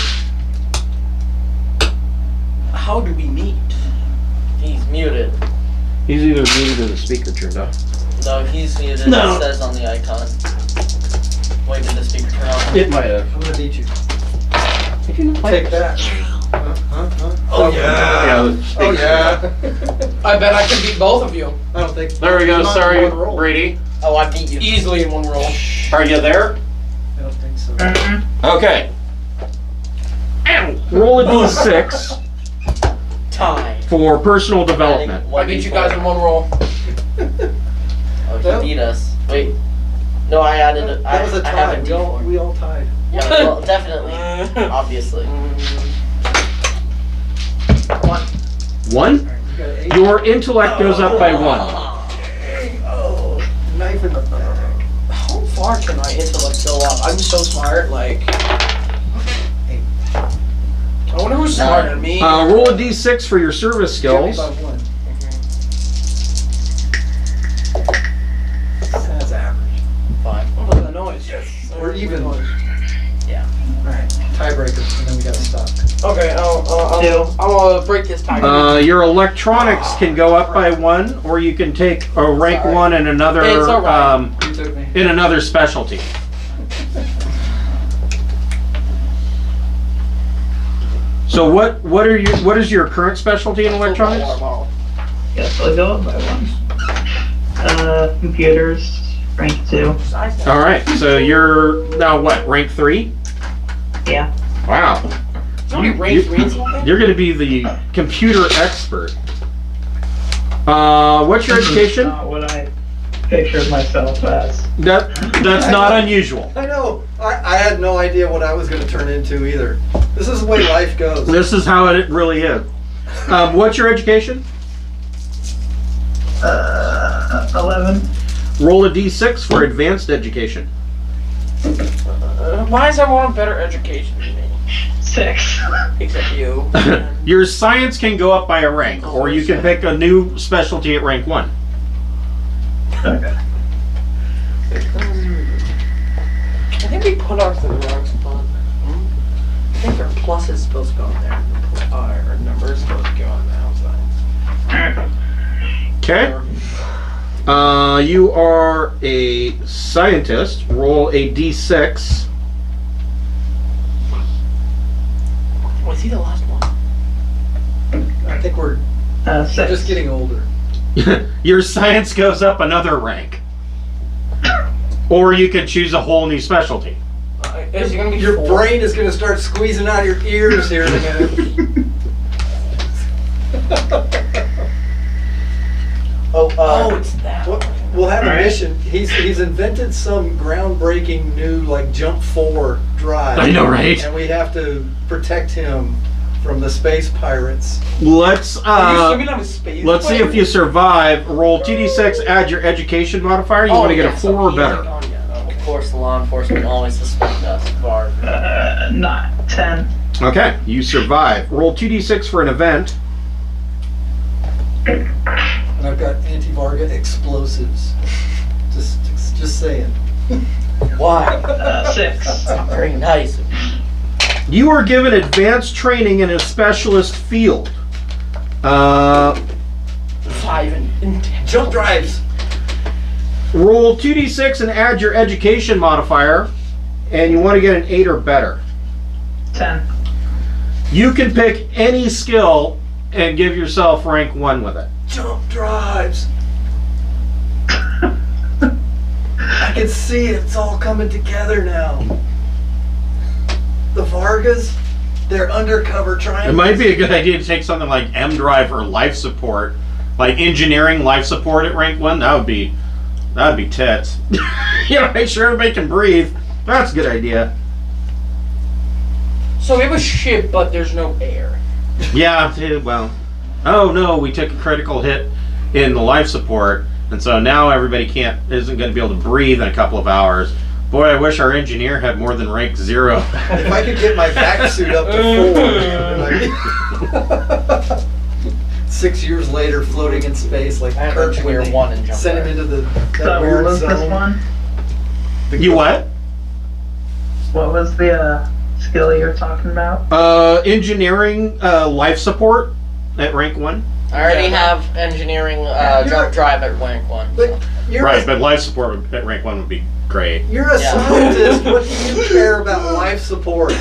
How do we meet? He's muted. He's either muted or the speaker turned off. No, he's muted. No. It says on the icon. Wait, did the speaker turn off? It might have. I'm gonna beat you. Take that. Oh yeah. Yeah, the Oh speaker. yeah. I bet I can beat both of you I don't think. There we go, not sorry, in one roll. Brady. Oh, I beat you. easily in one roll. Are you there? I don't think so. Okay. Roll a d6 Tie. for personal development. I beat you guys in one roll. Oh, Well- he beat us. Wait. No, I added it. That was a I tie. have a D4. We all tied. Yeah, well, definitely. Obviously. One. 1? You got 8. Your intellect goes up by 1. Oh, knife in the back. How far can my intellect go up? I'm so smart. Like, I wonder who's smarter than me. Roll a d6 for your service skills. By 1. That's average. Fine. What was the noise? We're even. Yeah. Alright, tiebreaker, and then we gotta stop. Okay, I'll break this tie. Your electronics can go up by 1, or you can take a rank Sorry. 1 in another It's all right. You took me. in another specialty. So what is your current specialty in electronics? Yes, I'll go up by 1. Computers, rank 2. All right, so you're now what, rank 3? Yeah. Wow. Somebody rank 3 and something? You're going to be the computer expert. What's your education? Not what I pictured myself as. That's not unusual. I know. I had no idea what I was gonna turn into either. This is the way life goes. This is how it really is. What's your education? 11. Roll a d6 for advanced education. Why is everyone a better education than me? 6. Except you. Your science can go up by a rank, or you can pick a new specialty at rank 1. Okay. I think we put ours in the wrong spot. I think our plus is supposed to go on there. And our number is supposed to go on the outside. Okay. You are a scientist. Roll a d6. Was he the last one? I think we're 6. just getting older. Your science goes up another rank. Or you could choose a whole new specialty. Is it gonna be Your 4? brain is gonna start squeezing out your ears here in a minute. Oh, it's that. We'll have a mission. He's invented some groundbreaking new like jump 4 drive. I know, right? And we have to protect him from the space pirates. Let's Are you assuming I'm a space let's see player? if you survive. Roll 2d6, add your education modifier. You want to get a 4 or better. Of course, law enforcement always suspect us, Bard. Not 10. Okay, you survive. Roll 2d6 for an event. And I've got anti-Varga explosives. Just saying. Why? 6. Not very nice. You are given advanced training in a specialist field. 5 and 10. Jump drives. Roll 2d6 and add your education modifier, and you want to get an 8 or better. 10. You can pick any skill and give yourself rank 1 with it. Jump drives. I can see it. It's all coming together now. The Vargas, they're undercover trying. It might be a good idea to take something like M Drive or life support, like engineering life support at rank 1. That'd be tits. You know, make sure everybody can breathe. That's a good idea. So we have a ship, but there's no air. Yeah, well, oh no, we took a critical hit in the life support, and so now everybody isn't going to be able to breathe in a couple of hours. Boy, I wish our engineer had more than rank 0. If I could get my vac suit up to 4, 6 years later, floating in space like I have Kirk engineer when they 1 and jump sent him drive. into that So weird what was this zone. one? You what? What was the skill you're talking about? Engineering life support at rank 1. I already have engineering jump drive at rank 1. But you're Right, but life support at rank 1 would be great. You're a Yeah. scientist. What do you care about life support?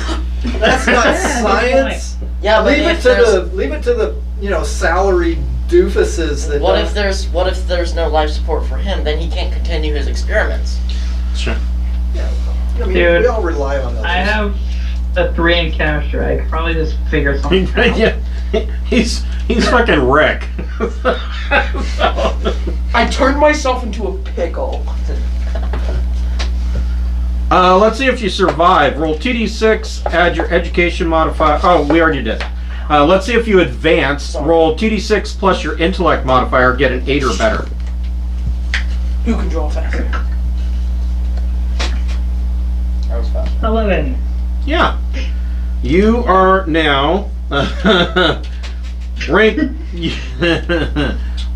That's not science. Yeah, but Leave it if to there's the salaried doofuses that. what don't- if there's no life support for him, then he can't continue his experiments. Sure. I mean, Dude, we all rely on others. I have a 3 in chemistry. I could probably just figure something out. Yeah, he's fucking Rick. I turned myself into a pickle. Let's see if you survive. Roll 2d6, add your education modifier. Oh, we already did. Let's see if you advance. Sorry. Roll 2d6 plus your intellect modifier, get an 8 or better. Who can draw faster? That was fast. 11. Yeah. You are now rank.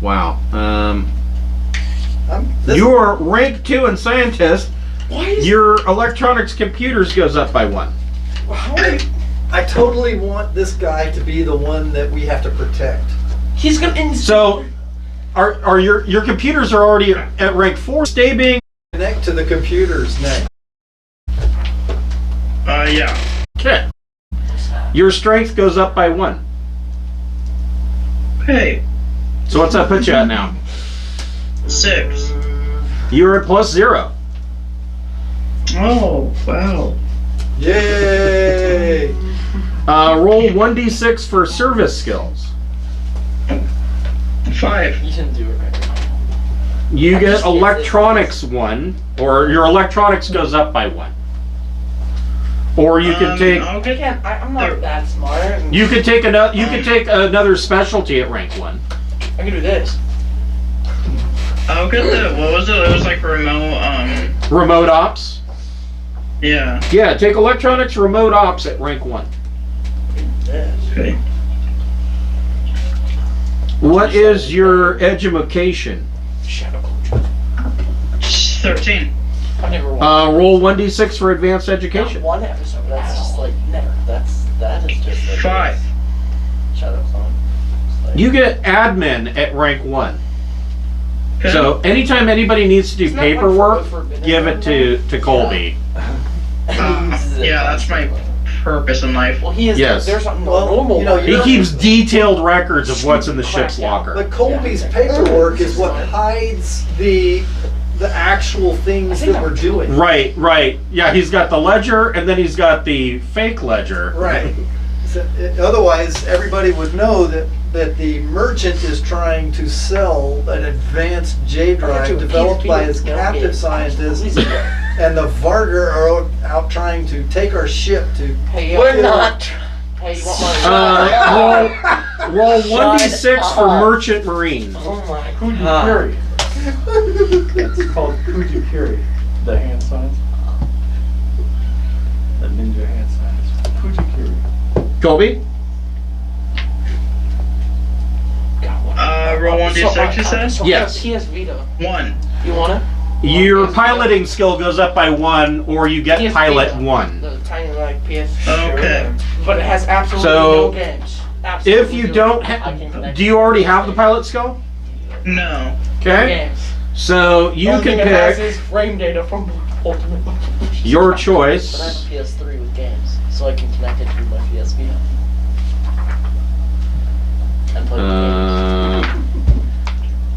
Wow. You're rank 2 in scientist. Why is Your electronics computers goes up by 1. how are you, I totally want this guy to be the one that we have to protect. he's gonna So, are your computers are already at rank 4? Stay being. Connect to the computers next. Yeah. Okay. Your strength goes up by 1. Hey, So what's that put you at now? 6. You're at +0. Oh, wow. Yay! Roll 1d6 for service skills. 5. You didn't do it right. You I get just did electronics 1, or your electronics goes up by 1. Or you could take. I'll I get can't. I'm not that smart. You could take another. You could take another specialty at rank 1. I can do this. I'll get the, what was it? It was like remote, Remote ops. yeah. Yeah, take electronics remote ops at rank 1. Okay. What is your education? Shadow control. 13. I've never watched Roll 1d6 for advanced education. one episode. That's just like never. that is just like 5. Shadow Clone. Like, You get admin at rank 1. Okay. So anytime anybody needs to do Isn't that like paperwork, forbidden give it to Colby. Yeah, that's my purpose in life. Well, he is. Yes. There's a Well, normal. you know, one. He keeps detailed records of what's in the ship's locker. But Colby's paperwork is what hides the actual things that we're doing. Right, right. Yeah, he's got the ledger and then he's got the fake ledger. Right. So, otherwise, everybody would know that the merchant is trying to sell an advanced J drive developed by his captive scientist, and the Vargar are out trying to take our ship to. Hey, we're not. Hey, you want my? Roll 1d6 Shut for up. merchant marine. Oh my Kuju god. Kiri. It's called Kuju Kiri. The hand signs. The ninja hand signs. Kuju Kiri. Colby? Roll 1d6, you said? Yes. He has Vita. 1. You want it? Your piloting skill goes up by 1, or you get He has pilot Vita, 1. The tiny like PS. Okay. But it has absolutely So, no games. Absolutely If you zero. don't I can have, connect do you already have the pilot skill? No. No Okay. games. So you Only can thing it has pick is frame data from Ultimate. your But I have choice. a PS3 with games, so I can connect it to my PS Vita. And play with games.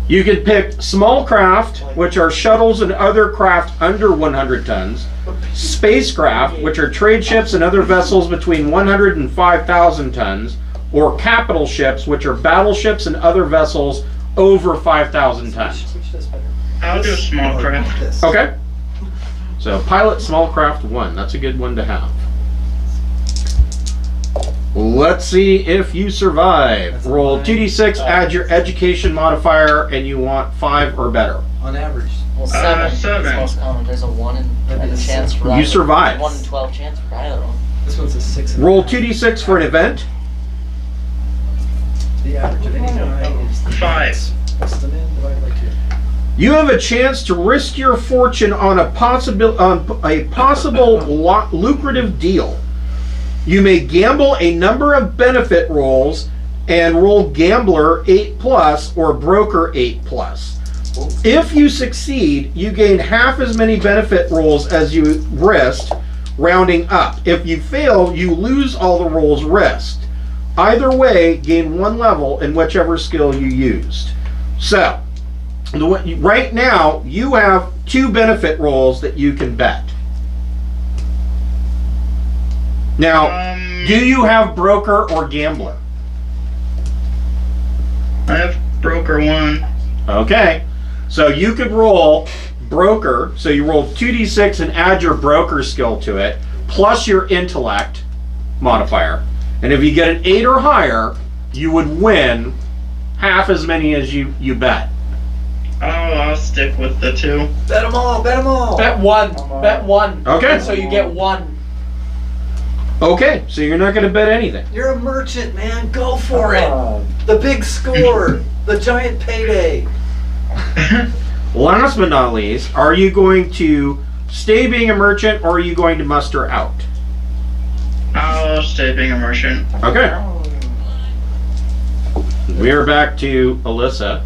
You can pick small craft, which are shuttles and other craft under 100 tons. Spacecraft, which are trade ships and other vessels between 100 and 5,000 tons. Or capital ships, which are battleships and other vessels over 5,000 tons. Which does better? I'll do a small craft. This. Okay. So pilot small craft 1. That's a good one to have. Let's see if you survive. Roll 2d6, add your education modifier, and you want 5 or better. On average. Well, 7 is 7. most common. There's a 1 in That and a is chance for You either. survive. 1 in 12 chance for either one. This one's a 6. Roll 2d6 for an event. The average of any die is 5. What's the min divided by 2? You have a chance to risk your fortune on a possible lucrative deal. You may gamble a number of benefit rolls and roll Gambler 8+ or Broker 8+. If you succeed, you gain half as many benefit rolls as you risked, rounding up. If you fail, you lose all the rolls risked. Either way, gain 1 level in whichever skill you used. So, right now, you have 2 benefit rolls that you can bet. Now, do you have Broker or Gambler? I have Broker 1. Okay. So you could roll Broker. So you roll 2d6 and add your Broker skill to it, plus your intellect modifier. And if you get an 8 or higher, you would win half as many as you bet. Oh, I'll stick with the 2. Bet them all, bet them all. Bet 1. Bet 1. Okay. And so you get 1. Okay, so you're not going to bet anything. You're a merchant, man. Go for it. Uh, The big score. The giant payday. Last but not least, are you going to stay being a merchant or are you going to muster out? I'll stay being a merchant. Okay. We're back to Alyssa.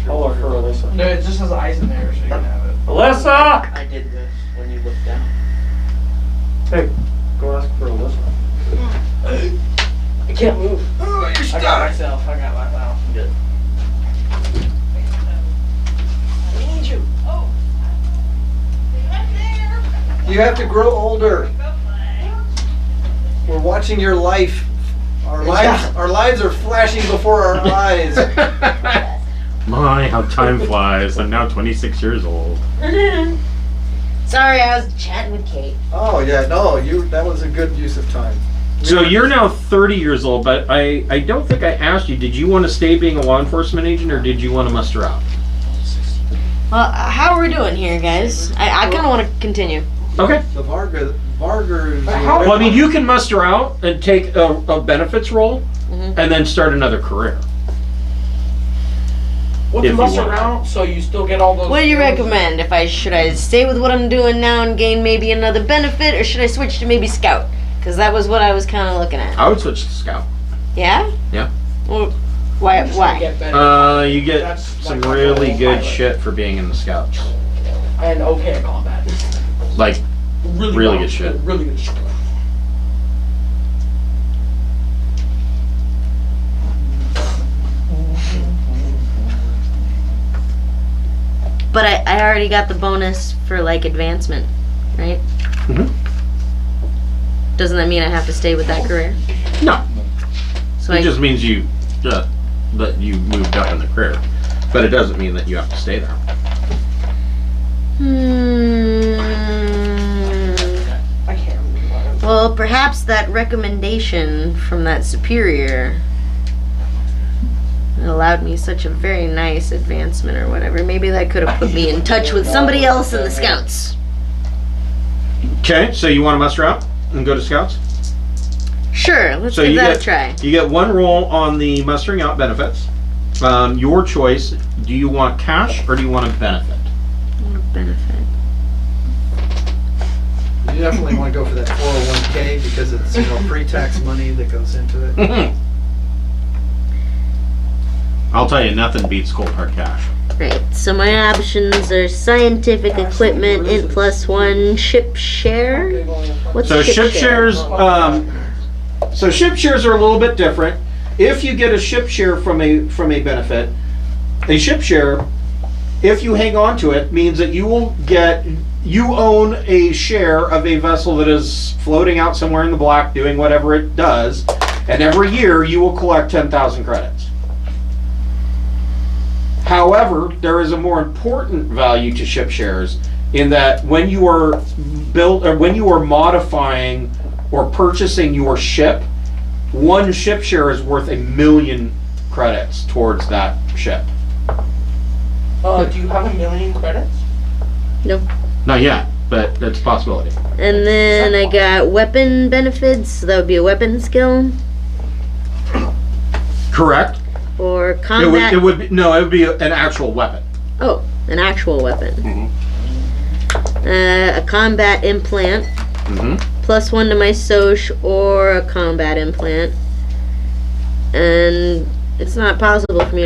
I'll look for Alyssa. No, it just has eyes in there, so you can have it. Alyssa! I did this when you looked down. Hey, go ask for Alyssa. I can't move. Oh, you're I stuck. got myself. Good. I need you. Oh. You have to grow older. We're watching your life. Our lives are flashing before our eyes. My, how time flies. I'm now 26 years old. Sorry, I was chatting with Kate. Oh yeah, no, that was a good use of time. So you're now 30 years old, but I don't think I asked you, did you want to stay being a law enforcement agent or did you want to muster out? Well, how are we doing here, guys? I kind of want to continue. Okay. The Vargas. Well, I mean, you can muster out and take a benefits roll and then start another career. What's If the you muster want. around so you still get all those. What do you skills? recommend? Should I stay with what I'm doing now and gain maybe another benefit, or should I switch to maybe scout? Because that was what I was kind of looking at. I would switch to scout. Yeah? Yeah. Well, why? You Why? get better. You get That's some like really a good pilot. shit for being in the scouts. And okay at combat. Like, Really well. good shit. Really good shit. But I already got the bonus for like advancement, right? Mhm. Doesn't that mean I have to stay with that career? No. So It just means that you moved up in the career. But it doesn't mean that you have to stay there. I can't remember. Well, perhaps that recommendation from that superior allowed me such a very nice advancement or whatever. Maybe that could have put me in touch with somebody else in the scouts. Okay, so you want to muster out and go to scouts? Sure, let's So give you that get a try. You get 1 roll on the mustering out benefits. Your choice. Do you want cash or do you want a benefit? What a benefit. You definitely want to go for that 401k because it's pre-tax money that goes into it. I'll tell you, nothing beats cold hard cash. Right, so my options are scientific equipment, int +1, ship share. What's So ship shares. So ship shares are a little bit different. If you get a ship share from a benefit, a ship share, if you hang on to it, means that you own a share of a vessel that is floating out somewhere in the black doing whatever it does, and every year you will collect 10,000 credits. However, there is a more important value to ship shares in that when you are modifying or purchasing your ship, 1 ship share is worth 1,000,000 credits towards that ship. Do you have 1,000,000 credits? No. Not yet, but that's a possibility. And then I got weapon benefits, so that would be a weapon skill. Correct. Or combat. It would be an actual weapon. Oh, an actual weapon. Mm-hmm. A combat implant. Mm-hmm. +1 to my Soch or a combat implant. And it's not possible for me to